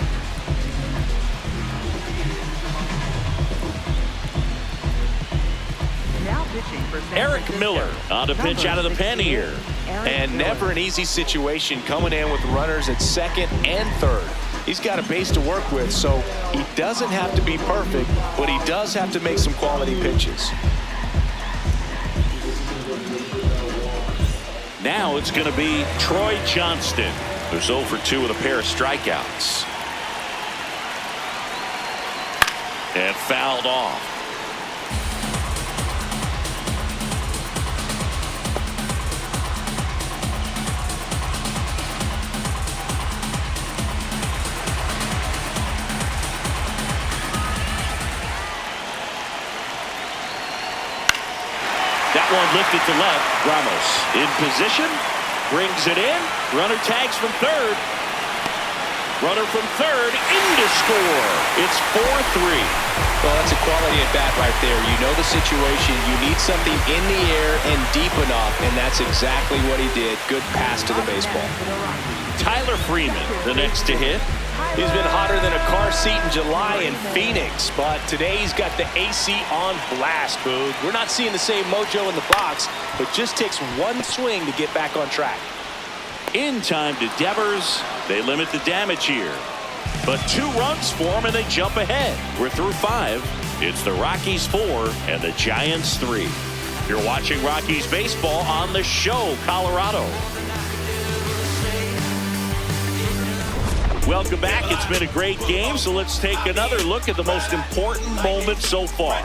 Now pitching for San Eric Francisco. Miller on to pitch out of the pen here. Eric And Miller. never an easy situation coming in with runners at second and third. He's got a base to work with, so he doesn't have to be perfect, but he does have to make some quality pitches. Now it's going to be Troy Johnston, who's 0 for 2 with a pair of strikeouts. And fouled off. That one lifted to left. Ramos in position, brings it in. Runner tags from third. Runner from third in to score. It's 4-3. Well, that's a quality at bat right there. You know the situation. You need something in the air and deep enough, and that's exactly what he did. Good pass to the baseball. Tyler Freeman, the next to hit. He's been hotter than a car seat in July in Phoenix, but today he's got the AC on blast, Boog. We're not seeing the same mojo in the box. It just takes one swing to get back on track. In time to Devers. They limit the damage here. But 2 runs for them, and they jump ahead. We're through 5. It's the Rockies 4 and the Giants 3. You're watching Rockies baseball on the show, Colorado. Welcome back. It's been a great game, so let's take another look at the most important moment so far.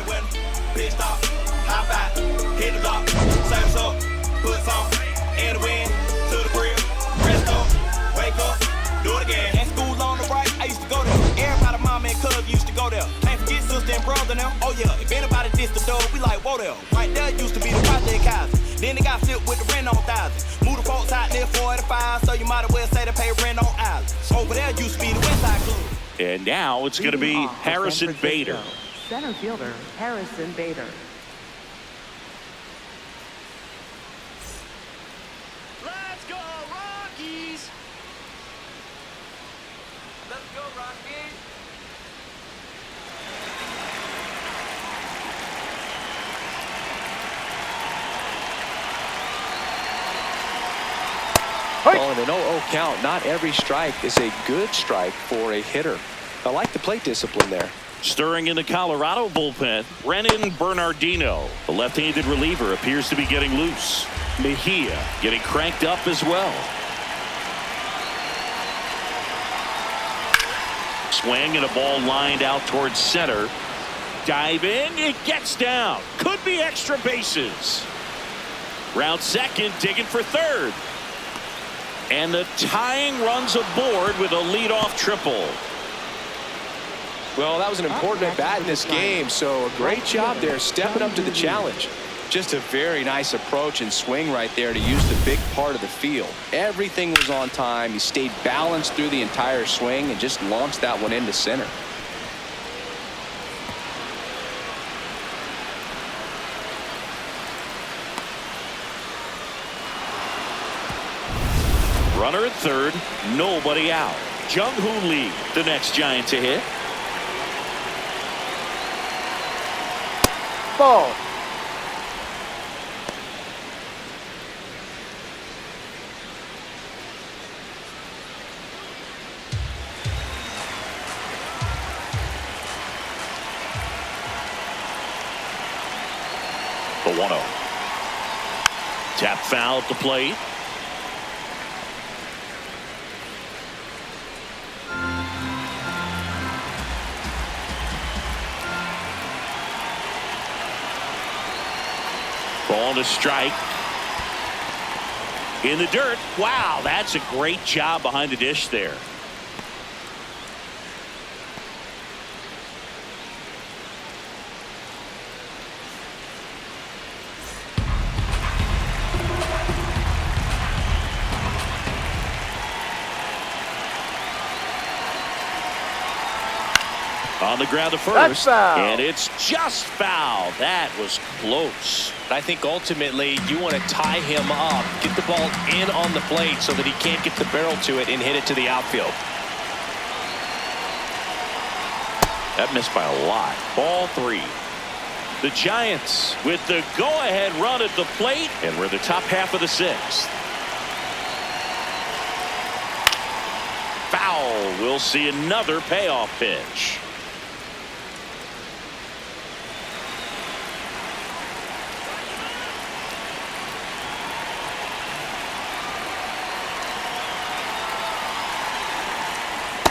Do it again. At school on the right, I used to go there. Everybody, mama and cuz used to go there. Can't forget sister and brother now. Oh yeah, if anybody dissed the dog, we like, whoa there. Right there used to be the project houses. Then they got flipped with the rent on thousands. Moved the folks out near 45, so you might as well say they pay rent on islands. Over there used to be the Westside Club. And now it's going to be Leading off for San Harrison Francisco, Bader. Center fielder Harrison Bader. Let's go, Rockies! Let's go, Rockies! Well, in an 0-0 count, not every strike is a good strike for a hitter. I like the plate discipline there. Stirring in the Colorado bullpen, Brennan Bernardino. The left-handed reliever appears to be getting loose. Mejia getting cranked up as well. Swing and a ball lined out towards center. Dive in, it gets down. Could be extra bases. Round second, digging for third. And the tying runs aboard with a leadoff triple. Well, that was an important at-bat in this game, so a great job there stepping up to the challenge. Just a very nice approach and swing right there to use the big part of the field. Everything was on time. He stayed balanced through the entire swing and just launched that one into center. Runner at third, nobody out. Jung-Hoo Lee, the next Giant to hit. Ball. The 1-0. Tap foul at the plate. Ball to strike. In the dirt. Wow, that's a great job behind the dish there. On the ground to That's first, foul. and it's just foul. That was close. I think ultimately you want to tie him up, get the ball in on the plate so that he can't get the barrel to it and hit it to the outfield. That missed by a lot. Ball 3. The Giants with the go-ahead run at the plate, and we're in the top half of the 6th. Foul. We'll see another payoff pitch.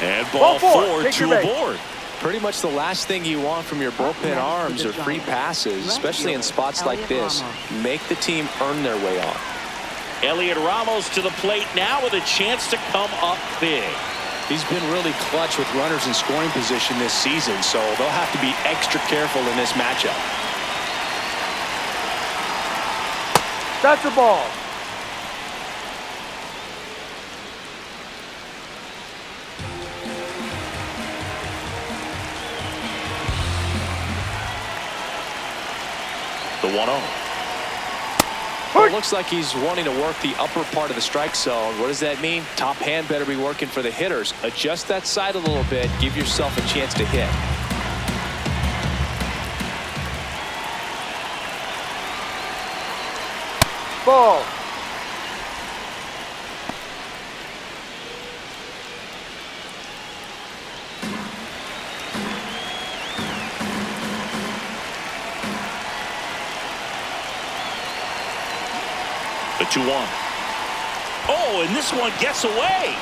And ball 4 to aboard. Pretty much the last thing you want from your bullpen arms are free passes, especially in spots like this. Make the team earn their way on. Elliot Ramos to the plate now with a chance to come up big. He's been really clutch with runners in scoring position this season, so they'll have to be extra careful in this matchup. That's a ball. The 1-0. Well, it looks like he's wanting to work the upper part of the strike zone. What does that mean? Top hand better be working for the hitters. Adjust that side a little bit. Give yourself a chance to hit. Ball. The 2-1. Oh, and this one gets away.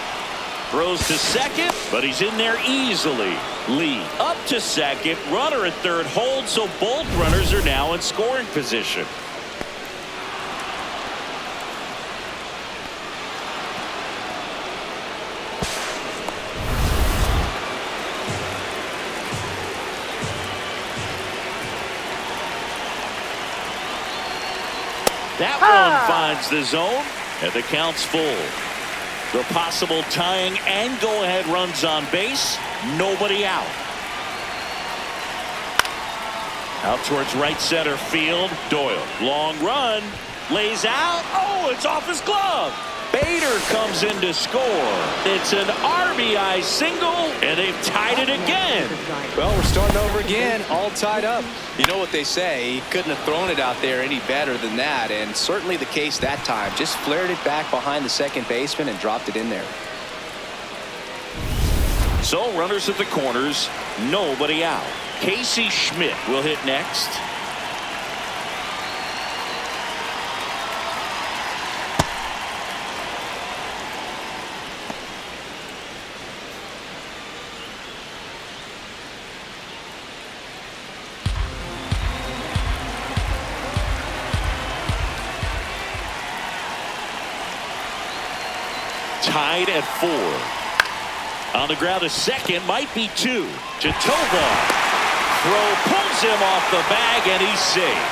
Throws to second, but he's in there easily. Lee up to second. Runner at third holds, so both runners are now in scoring position. That one finds the zone, and the count's full. The possible tying and go-ahead runs on base. Nobody out. Out towards right center field. Doyle, long run, lays out. Oh, it's off his glove. Bader comes in to score. It's an RBI single, and they've tied it again. Well, we're starting over again, all tied up. You know what they say, he couldn't have thrown it out there any better than that, and certainly the case that time. Just flared it back behind the second baseman and dropped it in there. So runners at the corners, nobody out. Casey Schmidt will hit next. Tied at 4. On the ground to second, might be 2 to Tovar. Throw pulls him off the bag, and he's safe.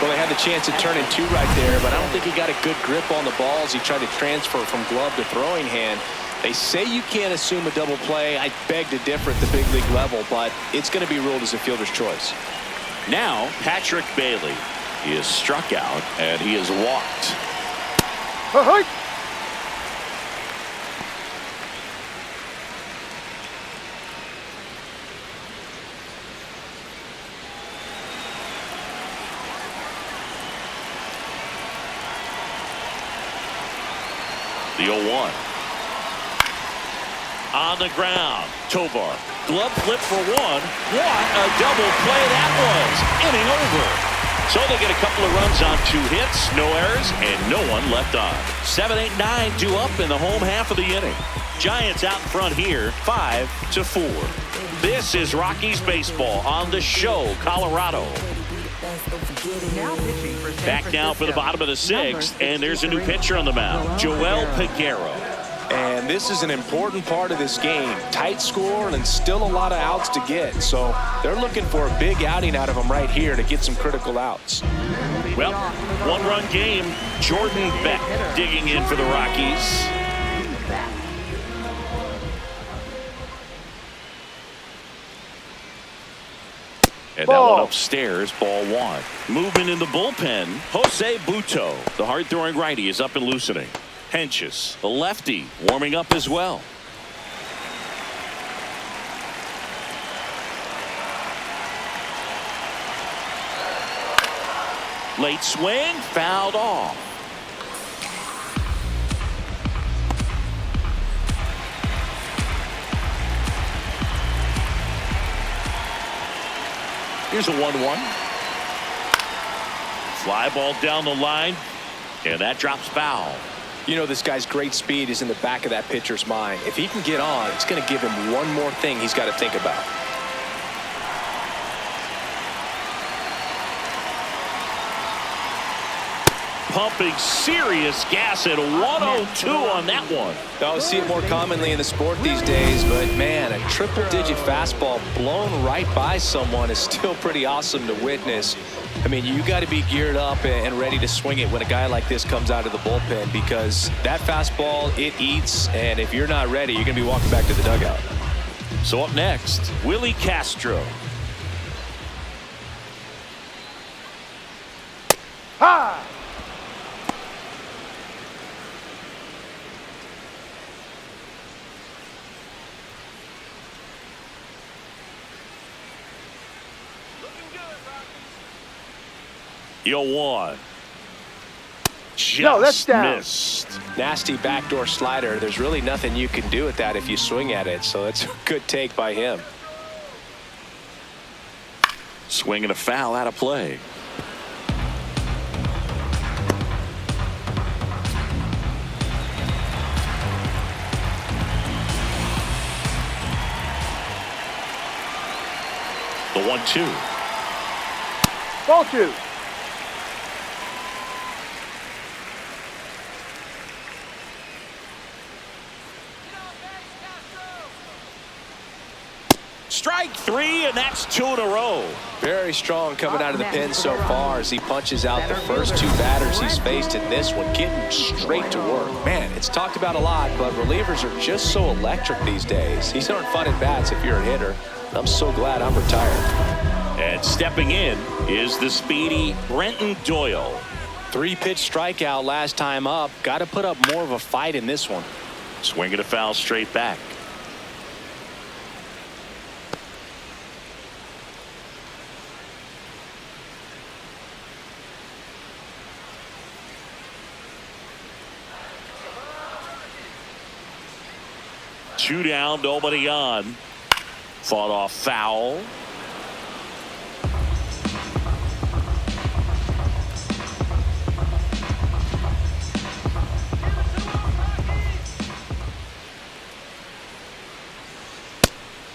Well, they had the chance of turning 2 right there, but I don't think he got a good grip on the ball as he tried to transfer from glove to throwing hand. They say you can't assume a double play. I beg to differ at the big league level, but it's going to be ruled as a fielder's choice. Now, Patrick Bailey. He is struck out, and he is walked. The 0-1. On the ground, Tovar. Glove flip for 1. What a double play that was. Inning over. So they get a couple of runs on 2 hits, no errors, and no one left on. 7, 8, 9 due up in the home half of the inning. Giants out in front here, 5-4. This is Rockies baseball on The Show, Colorado. Back now for the bottom of the 6th, and there's a new pitcher on the mound, Joel Peguero. And this is an important part of this game. Tight score and still a lot of outs to get. So they're looking for a big outing out of them right here to get some critical outs. Well, 1-run game. Jordan Beck digging in for the Rockies. And that one upstairs, ball one. Movement in the bullpen. Jose Buto, the hard-throwing righty, is up and loosening. Henches, the lefty, warming up as well. Late swing, fouled off. Here's a 1-1. Fly ball down the line, and that drops foul. You know, this guy's great speed is in the back of that pitcher's mind. If he can get on, it's going to give him one more thing he's got to think about. Pumping serious gas at 102 on that one. I see it more commonly in the sport these days, but man, a triple-digit fastball blown right by someone is still pretty awesome to witness. I mean, you got to be geared up and ready to swing it when a guy like this comes out of the bullpen, because that fastball, it eats, and if you're not ready, you're going to be walking back to the dugout. So up next, Willie Castro. Ha! Yo, one. No, that's down. Missed. Nasty backdoor slider. There's really nothing you can do with that if you swing at it, so it's a good take by him. Swinging a foul out of play. The 1-2. Ball two. Strike three, and that's 2 in a row. Very strong coming out of the pen so far as he punches out the first two batters he's faced in this one, getting straight to work. Man, it's talked about a lot, but relievers are just so electric these days. These aren't fun at bats if you're a hitter. I'm so glad I'm retired. And stepping in is the speedy Brenton Doyle. 3-pitch strikeout last time up. Got to put up more of a fight in this one. Swinging a foul straight back. Two down, nobody on. Fought off foul.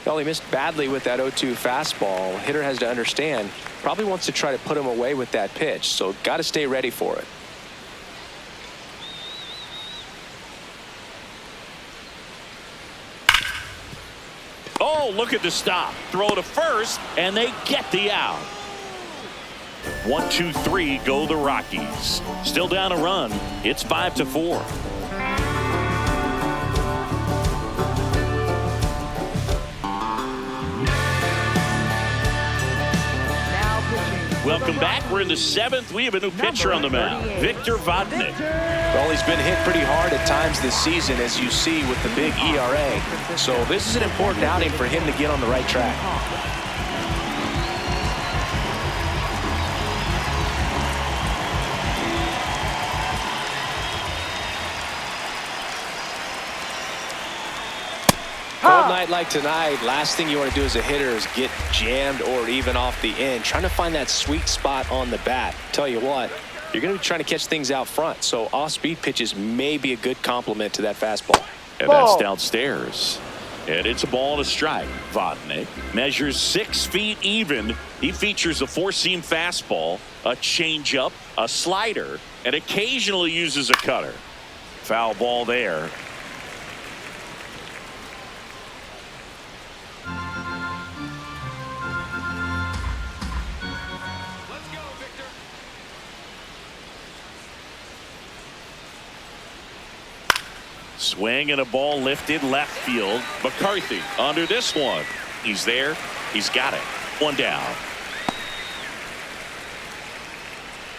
Well, he missed badly with that 0-2 fastball. Hitter has to understand, probably wants to try to put him away with that pitch, so got to stay ready for it. Oh, look at the stop. Throw to first, and they get the out. 1, 2, 3 go the Rockies. Still down a run. It's 5-4. Welcome back. We're in the 7th. We have a new pitcher on the mound, Victor Vodnik. Well, he's been hit pretty hard at times this season, as you see with the big ERA. So this is an important outing for him to get on the right track. Cold night like tonight, last thing you want to do as a hitter is get jammed or even off the end. Trying to find that sweet spot on the bat. Tell you what, you're going to be trying to catch things out front. So off-speed pitches may be a good complement to that fastball. And that's downstairs. And it's a ball and a strike. Vodnik measures 6 feet even. He features a 4-seam fastball, a changeup, a slider, and occasionally uses a cutter. Foul ball there. Swing and a ball lifted left field. McCarthy under this one. He's there. He's got it. One down.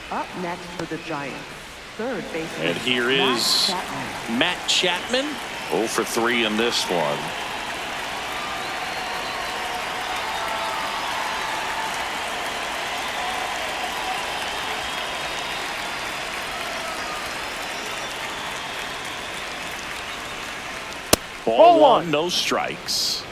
Up next for the Giants, third baseman. And here is Matt Chapman. 0 for 3 in this one. Ball one, no strikes.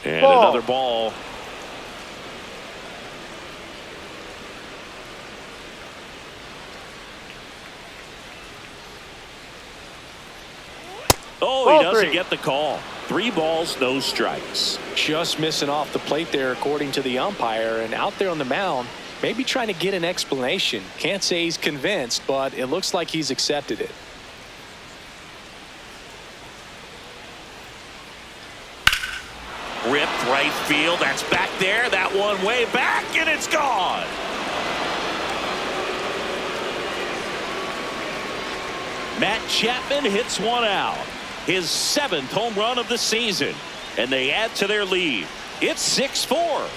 And another ball. Oh, he doesn't get the call. 3 balls, no strikes. Just missing off the plate there, according to the umpire, and out there on the mound, maybe trying to get an explanation. Can't say he's convinced, but it looks like he's accepted it. Ripped right field. That's back there. That one way back, and it's gone. Matt Chapman hits one out. His 7th home run of the season. And they add to their lead. It's 6-4.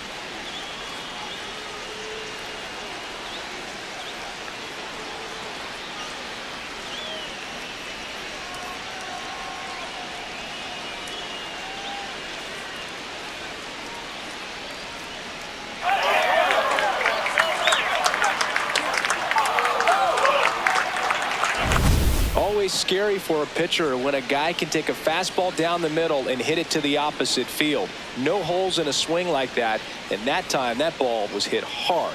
Scary for a pitcher when a guy can take a fastball down the middle and hit it to the opposite field. No holes in a swing like that, and that time that ball was hit hard.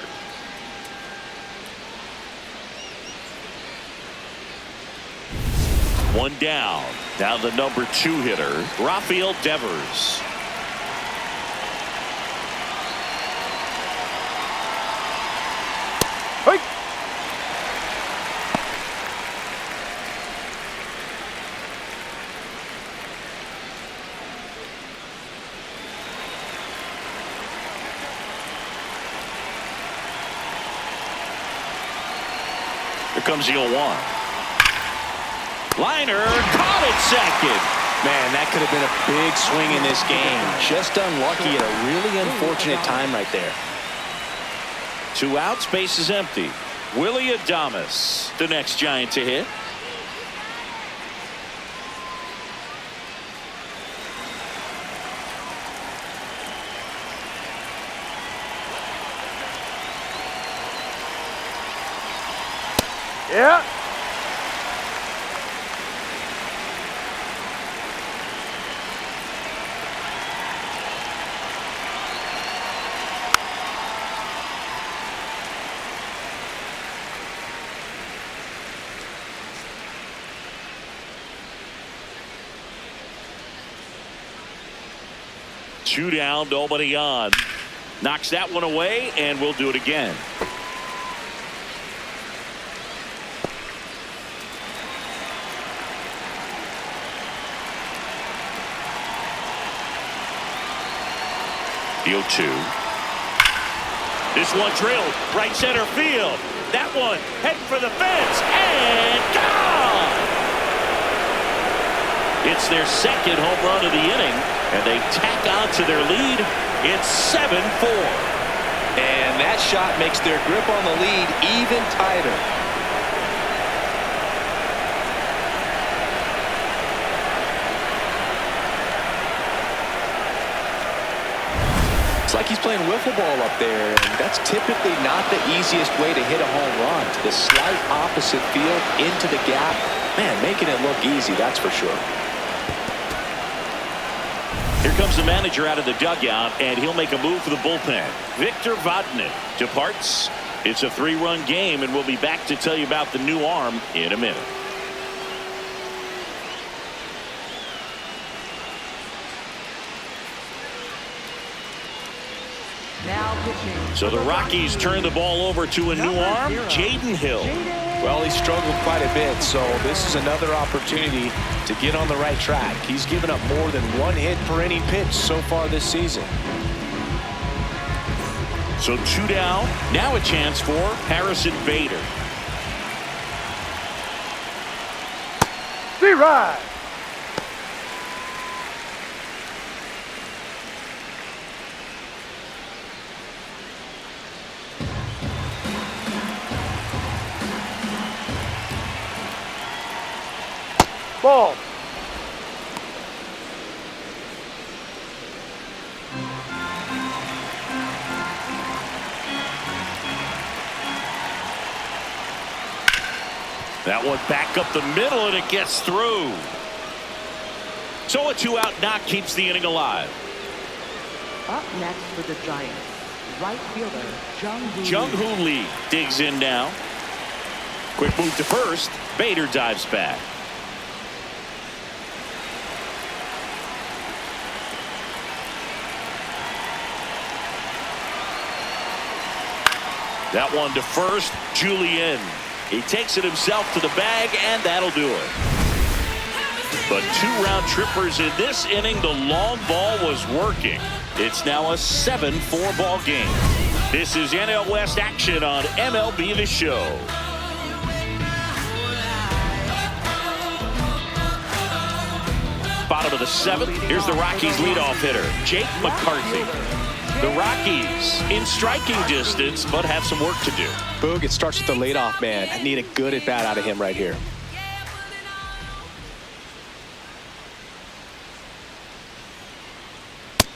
One down. Now the number 2 hitter, Rafael Devers. Here comes the 0-1. Liner caught it second. Man, that could have been a big swing in this game. Just unlucky at a really unfortunate time right there. 2 outs, base is empty. Willie Adames, the next Giant to hit. Yeah. Two down, nobody on. Knocks that one away, and we'll do it again. The 0-2. This one drilled right center field. That one heading for the fence and gone. It's their 2nd home run of the inning, and they tack on to their lead. It's 7-4. And that shot makes their grip on the lead even tighter. It's like he's playing wiffle ball up there, and that's typically not the easiest way to hit a home run. To the slight opposite field, into the gap. Man, making it look easy, that's for sure. Here comes the manager out of the dugout, and he'll make a move for the bullpen. Victor Vodnik departs. It's a 3-run game, and we'll be back to tell you about the new arm in a minute. So the Rockies turn the ball over to a new arm, Jaden Hill. Well, he struggled quite a bit, so this is another opportunity to get on the right track. He's given up more than 1 hit per inning pitch so far this season. So 2 down. Now a chance for Harrison Bader. See right. Ball. That one back up the middle, and it gets through. So a 2-out knock keeps the inning alive. Up next for the Giants, right fielder Jung-Hoo Lee digs in now. Quick move to first. Bader dives back. That one to first. Julien. He takes it himself to the bag, and that'll do it. But 2 round trippers in this inning. The long ball was working. It's now a 7-4 ball game. This is NL West action on MLB The Show. Bottom of the 7th. Here's the Rockies leadoff hitter, Jake McCarthy. The Rockies in striking distance, but have some work to do. Boog, it starts with the leadoff man. I need a good at-bat out of him right here.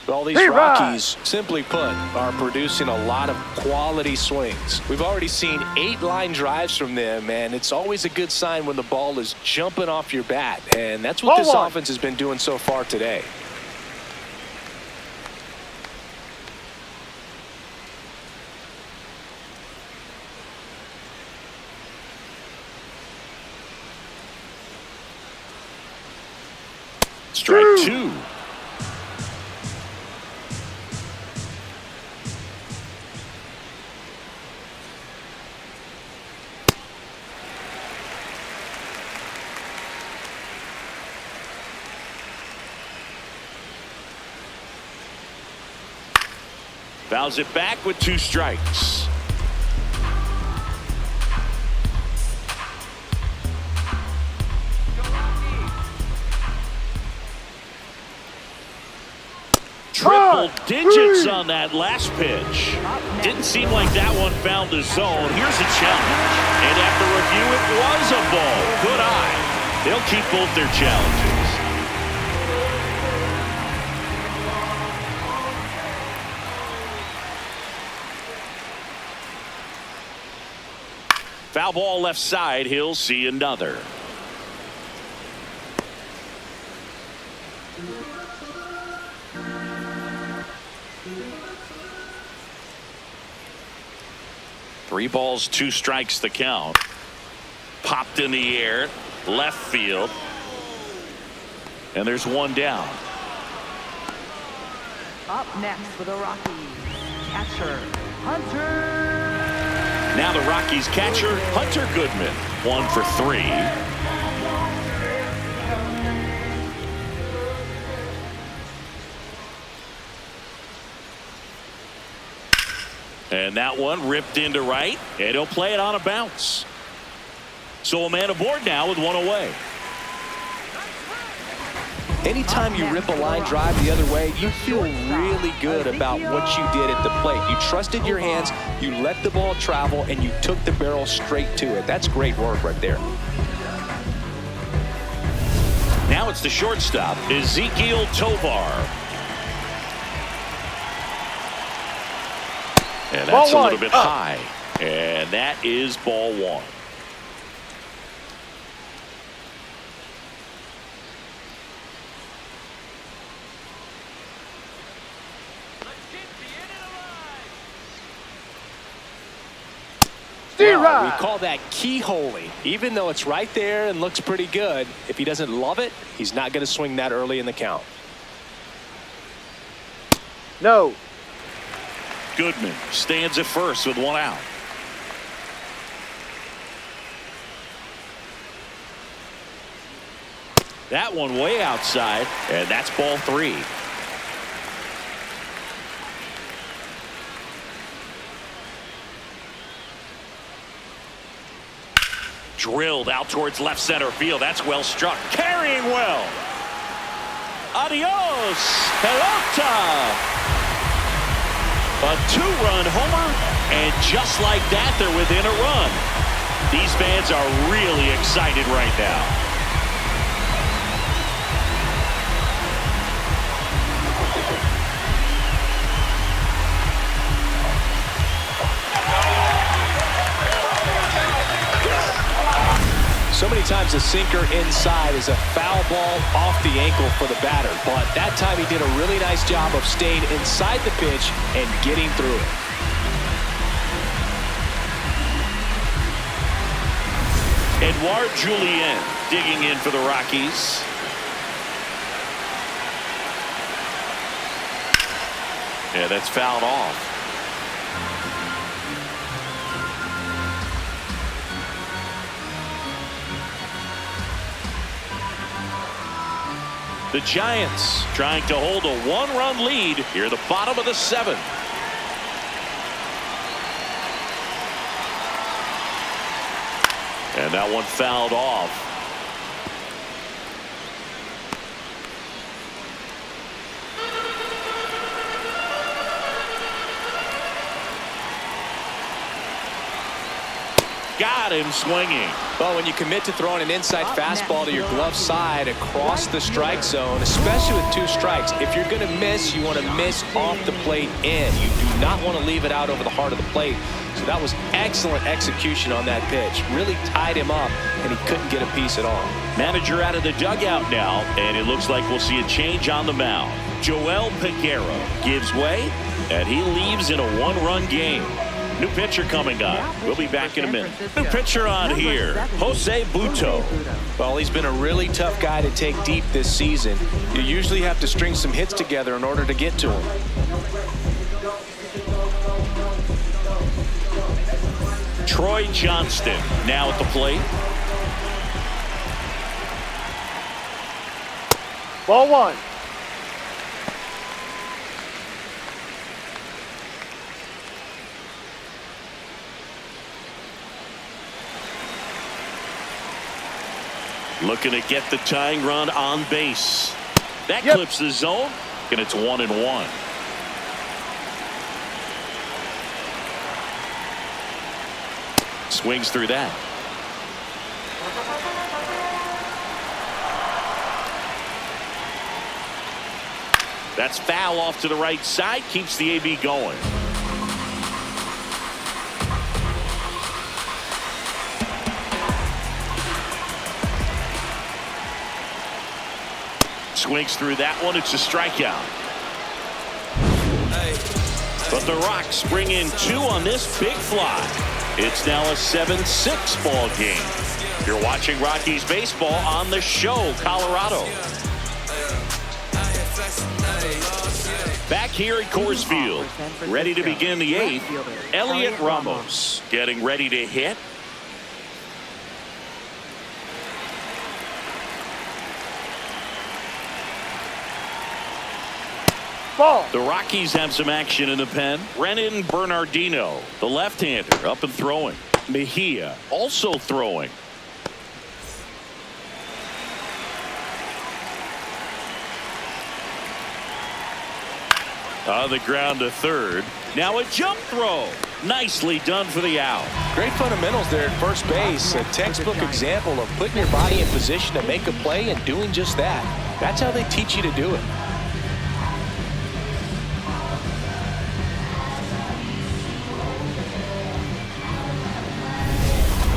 Well, these Rockies, simply put, are producing a lot of quality swings. We've already seen 8 line drives from them, and it's always a good sign when the ball is jumping off your bat. And that's what this offense has been doing so far today. Strike 2. Fouls it back with 2 strikes. Triple digits on that last pitch. Didn't seem like that one found the zone. Here's a challenge. And after review, it was a ball. Good eye. They'll keep both their challenges. Foul ball left side. He'll see another. Three balls, 2 strikes the count. Popped in the air, left field. And there's 1 down. Up next for the Rockies, catcher Hunter. Now the Rockies catcher, Hunter Goodman. 1 for 3. And that one ripped into right, and he'll play it on a bounce. So a man aboard now with 1 away. Anytime you rip a line drive the other way, you feel really good about what you did at the plate. You trusted your hands, you let the ball travel, and you took the barrel straight to it. That's great work right there. Now it's the shortstop, Ezekiel Tovar. And that's a little bit high. And that is ball 1. We call that keyholing. Even though it's right there and looks pretty good, if he doesn't love it, he's not going to swing that early in the count. No. Goodman stands at first with 1 out. That one way outside, and that's ball 3. Drilled out towards left center field. That's well struck. Carrying well. Adios, pelota. A 2-run homer, and just like that, they're within a run. These fans are really excited right now. times a sinker inside is a foul ball off the ankle for the batter. But that time he did a really nice job of staying inside the pitch and getting through it. Edouard Julien digging in for the Rockies. Yeah, that's fouled off. The Giants trying to hold a one-run lead here at the bottom of the 7th. And that one fouled off. Got him swinging. Well, when you commit to throwing an inside fastball to your glove side across the strike zone, especially with 2 strikes, if you're going to miss, you want to miss off the plate in. You do not want to leave it out over the heart of the plate. So that was excellent execution on that pitch. Really tied him up, and he couldn't get a piece at all. Manager out of the dugout now, and it looks like we'll see a change on the mound. Joel Peguero gives way, and he leaves in a 1-run game. New pitcher coming up. We'll be back in a minute. New pitcher on here, Jose Butto. Well, he's been a really tough guy to take deep this season. You usually have to string some hits together in order to get to him. Troy Johnston now at the plate. Ball 1. Looking to get the tying run on base. That clips the zone, and it's 1-1. Swings through that. That's foul off to the right side. Keeps the AB going. Swings through that one. It's a strikeout. But the Rocks bring in 2 on this big fly. It's now a 7-6 ball game. You're watching Rockies baseball on the Show, Colorado. Back here at Coors Field, ready to begin the 8th. Elliot Ramos getting ready to hit. Ball. The Rockies have some action in the pen. Brennan Bernardino, the left-hander, up and throwing. Mejia also throwing. On the ground to third. Now a jump throw. Nicely done for the out. Great fundamentals there at first base. A textbook example of putting your body in position to make a play and doing just that. That's how they teach you to do it.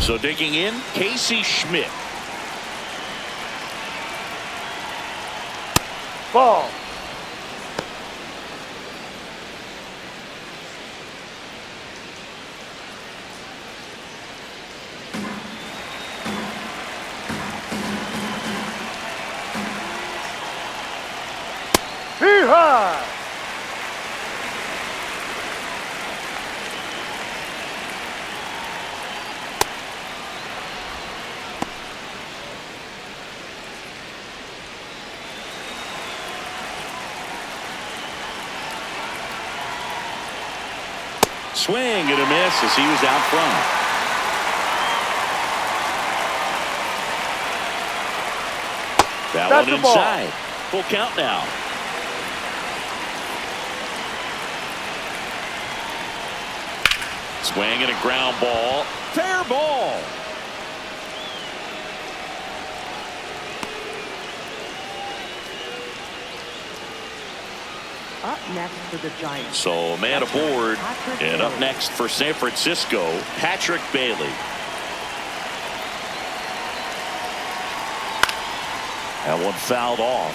So digging in, Casey Schmidt. Ball. Hee-haw! Swing and a miss as he was out front. That That's one inside. Full count now. Swing and a ground ball. Fair ball. Up next for the Giants. So a man aboard, and up next for San Francisco, Patrick Bailey. That one fouled off.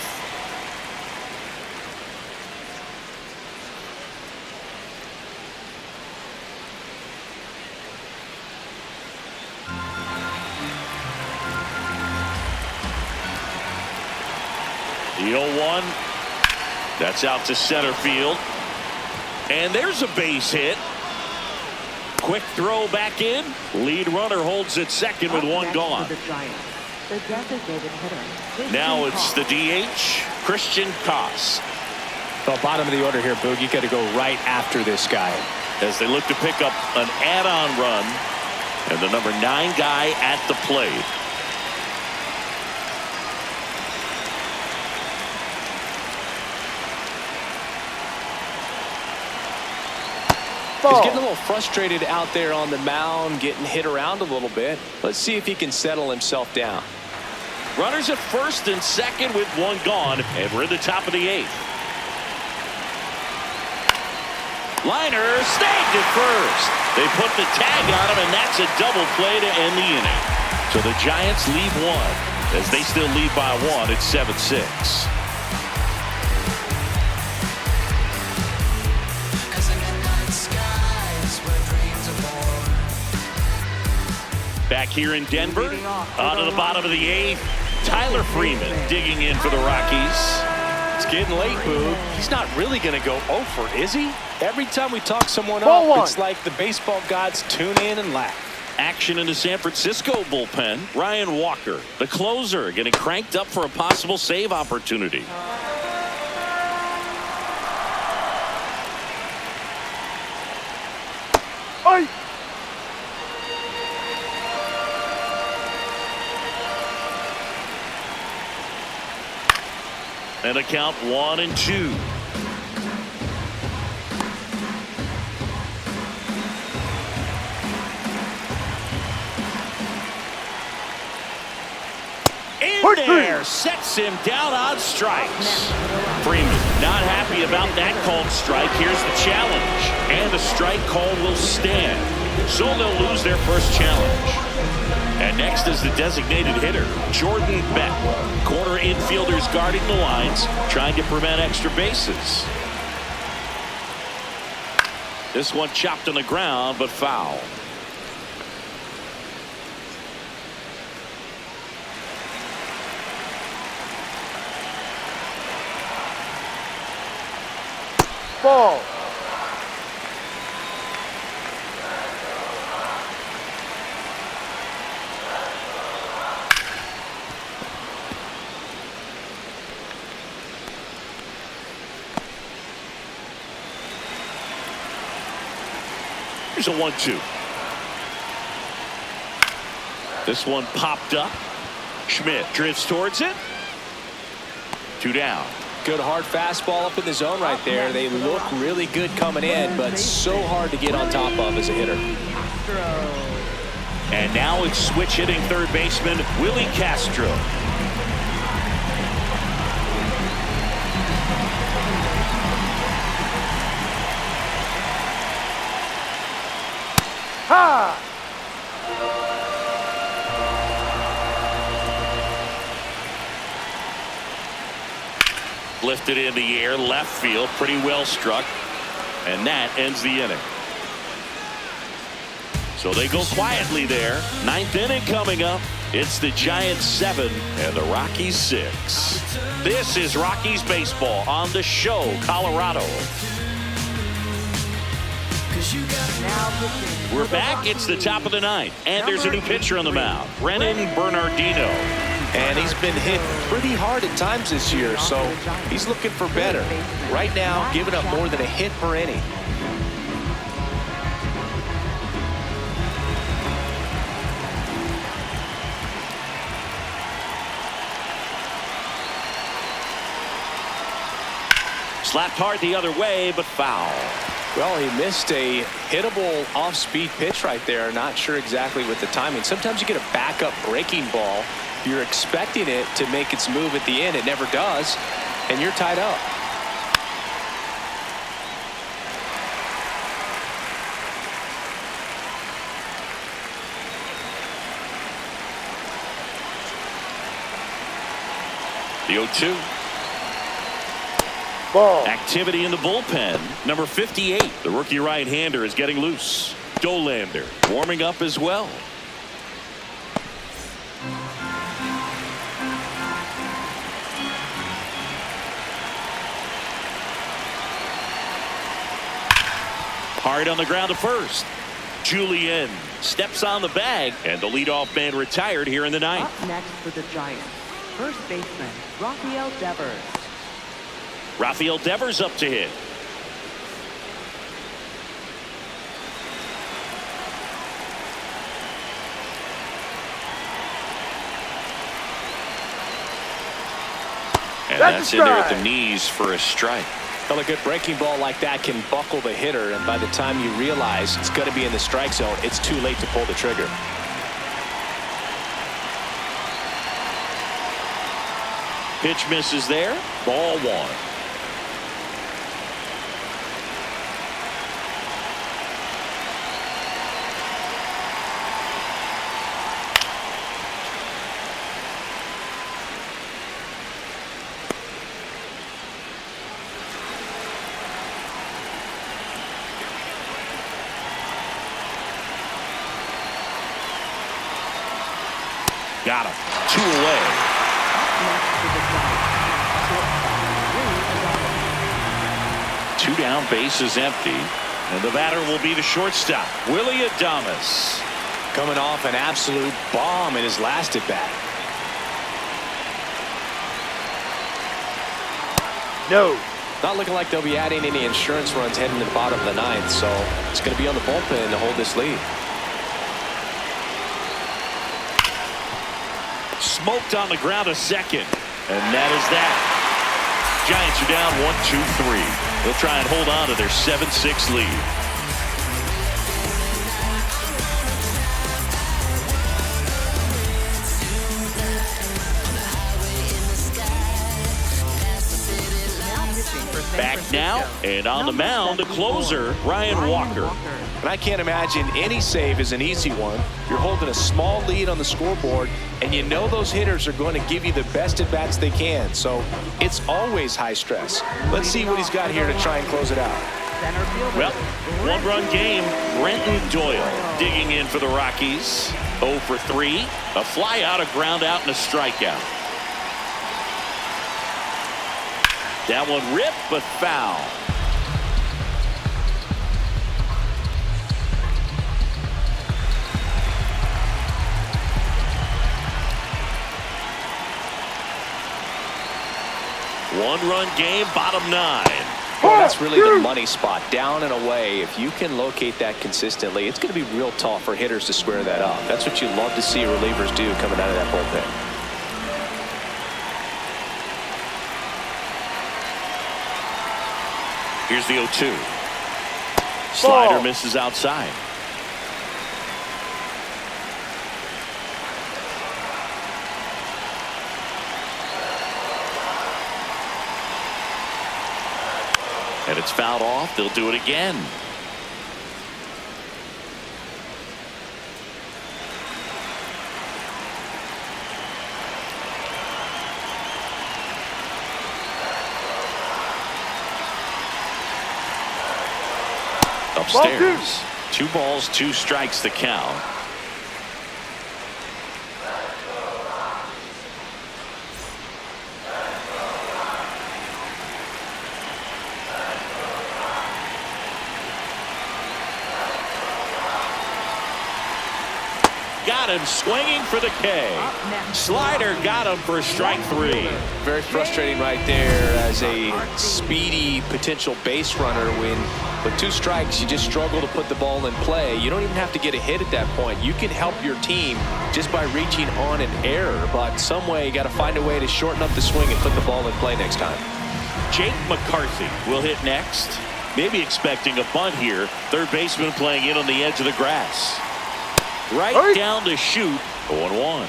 The 0-1. That's out to center field. And there's a base hit. Quick throw back in. Lead runner holds at second with one gone. The designated hitter. Now it's the DH, Christian Koss. Well, bottom of the order here, Boog. You got to go right after this guy. As they look to pick up an add-on run. And the number 9 guy at the plate. He's getting a little frustrated out there on the mound, getting hit around a little bit. Let's see if he can settle himself down. Runners at first and second with one gone, and we're in the top of the 8th. Liner snagged at first. They put the tag on him, and that's a double play to end the inning. So the Giants lead one as they still lead by 1 at 7-6. Back here in Denver, on to the bottom of the 8th. Tyler Freeman digging in for the Rockies. It's getting late, Boog. He's not really going to go over, is he? Every time we talk someone Ball up, one. it's like the baseball gods tune in and laugh. Action in the San Francisco bullpen. Ryan Walker, the closer, getting cranked up for a possible save opportunity. Oi! And a count 1-2. In there, sets him down on strikes. Freeman not happy about that called strike. Here's the challenge, and the strike call will stand. So they'll lose their first challenge. And next is the designated hitter, Jordan Beck. Corner infielders guarding the lines, trying to prevent extra bases. This one chopped on the ground, but foul. Ball. Here's a 1-2. This one popped up. Schmidt drifts towards it. 2 down. Good hard fastball up in the zone right there. They look really good coming in, but so hard to get on top of as a hitter. And now it's switch hitting third baseman Willie Castro. Ha! Lifted in the air, left field, pretty well struck. And that ends the inning. So they go quietly there. 9th inning coming up. It's the Giants 7 and the Rockies 6. This is Rockies baseball on The Show, Colorado. We're back. It's the top of the 9th. And there's a new pitcher on the mound, Brennan Bernardino. And he's been hit pretty hard at times this year, so he's looking for better. Right now, giving up more than a hit per inning. Slapped hard the other way, but foul. Well, he missed a hittable off-speed pitch right there. Not sure exactly with the timing. Sometimes you get a backup breaking ball. You're expecting it to make its move at the end. It never does, and you're tied up. The 0-2. Ball. Activity in the bullpen. Number 58. The rookie right-hander is getting loose. Dolander warming up as well. Hard on the ground to first. Julian steps on the bag, and the leadoff man retired here in the ninth. Up next for the Giants, first baseman Rafael Devers. Rafael Devers up to hit. And that's in there at the knees for a strike. Well, a good breaking ball like that can buckle the hitter, and by the time you realize it's going to be in the strike zone, it's too late to pull the trigger. Pitch misses there. Ball one. Got him. 2 away. Next for the Giants, shortstop, 2 down, bases empty. And the batter will be the shortstop, Willie Adames. Coming off an absolute bomb in his last at bat. No. Not looking like they'll be adding any insurance runs heading to the bottom of the ninth, so it's going to be on the bullpen to hold this lead. Smoked on the ground a second. And that is that. Giants are down 1-2-3. They'll try and hold on to their 7-6 lead. Back now, and on the mound, the closer, Ryan Walker. And I can't imagine any save is an easy one. You're holding a small lead on the scoreboard, and you know those hitters are going to give you the best at-bats they can. So it's always high stress. Let's see what he's got here to try and close it out. Well, 1-run game. Brenton Doyle digging in for the Rockies. 0 for 3. A fly out, a ground out, and a strikeout. That one ripped, but foul. One-run game, bottom 9. Well, that's really the money spot, down and away. If you can locate that consistently, it's going to be real tough for hitters to square that up. That's what you love to see relievers do coming out of that bullpen. Here's the 0-2. Slider misses outside. And it's fouled off. They'll do it again. Upstairs. 2 balls, 2 strikes the count. Got him swinging for the K. Slider got him for strike 3. Very frustrating right there as a speedy potential base runner when with 2 strikes you just struggle to put the ball in play. You don't even have to get a hit at that point. You can help your team just by reaching on an error, but some way you got to find a way to shorten up the swing and put the ball in play next time. Jake McCarthy will hit next. Maybe expecting a bunt here. Third baseman playing in on the edge of the grass. Right down to shoot. 0-1.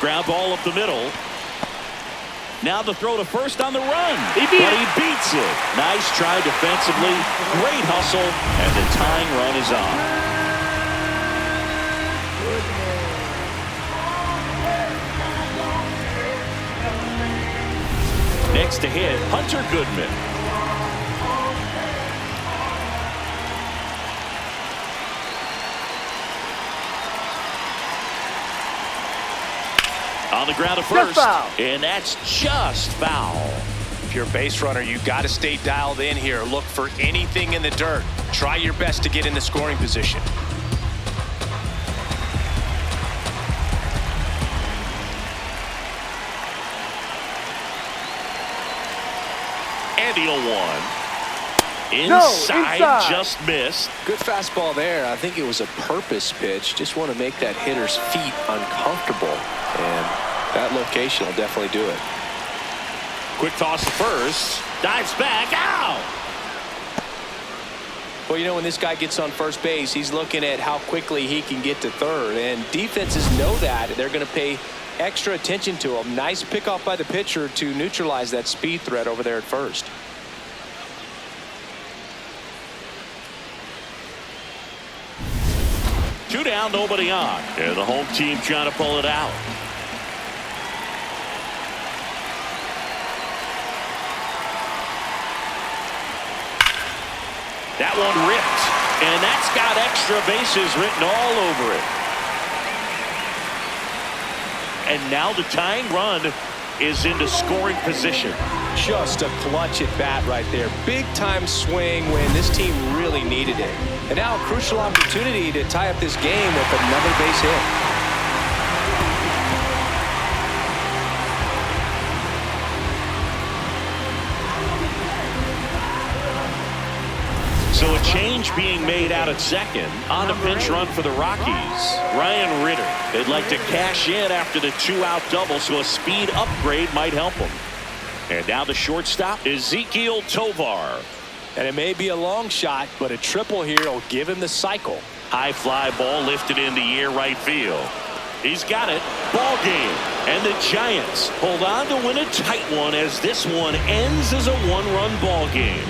Ground ball up the middle. Now the throw to first on the run. But he beats it. Nice try defensively. Great hustle. And the tying run is on. Next to hit, Hunter Goodman. On the ground to first, and that's just foul. If you're a base runner, you got to stay dialed in here. Look for anything in the dirt. Try your best to get in the scoring position. And the 0-1. Inside, just missed. Good fastball there. I think it was a purpose pitch. Just want to make that hitter's feet uncomfortable. And that location will definitely do it. Quick toss to first. Dives back. Out! Well, you know, when this guy gets on first base, he's looking at how quickly he can get to third. And defenses know that. They're going to pay extra attention to him. Nice pickoff by the pitcher to neutralize that speed threat over there at first. Two down, nobody on. And the home team trying to pull it out. That one ripped. And that's got extra bases written all over it. And now the tying run is into scoring position. Just a clutch at bat right there. Big time swing when this team really needed it. And now a crucial opportunity to tie up this game with another base hit. So a change being made out at second on a pinch run for the Rockies. Ryan Ritter. They'd like to cash in after the 2-out double, so a speed upgrade might help them. And now the shortstop, Ezekiel Tovar. And it may be a long shot, but a triple here will give him the cycle. High fly ball lifted in the air right field. He's got it. Ball game. And the Giants hold on to win a tight one as this one ends as a one-run ball game.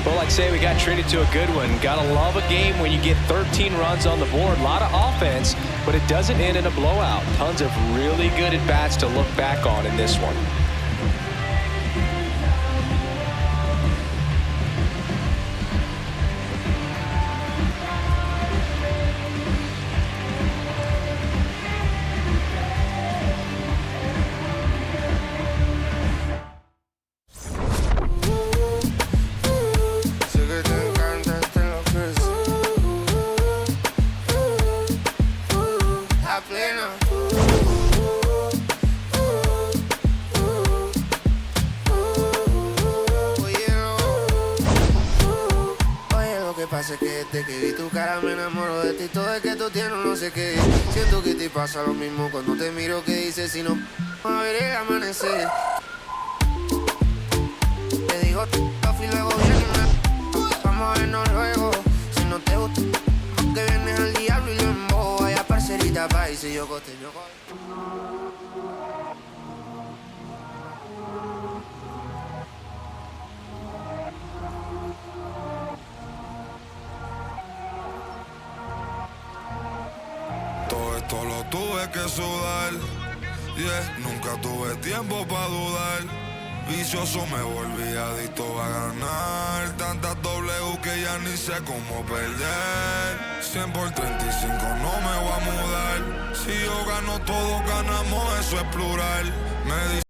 Well, like I say, we got treated to a good one. Gotta love a game when you get 13 runs on the board. A lot of offense, but it doesn't end in a blowout. Tons of really good at-bats to look back on in this one. Que desde que vi tu cara me enamoro de ti, todo es que tú tienes no sé qué. Siento que te pasa lo mismo cuando te miro, que dices si no a ver el amanecer. Te digo y luego viene, vamos a vernos luego. Si no te gusta que vienes al diablo y lo embobo, vaya parcerita pa' y si yo costeño. Todo esto lo tuve que sudar, nunca tuve tiempo para dudar. Vicioso me volví adicto a ganar. Tantas W que ya ni sé cómo perder. 100 por 35 no me voy a mudar. Si yo gano todos ganamos, eso es plural. Me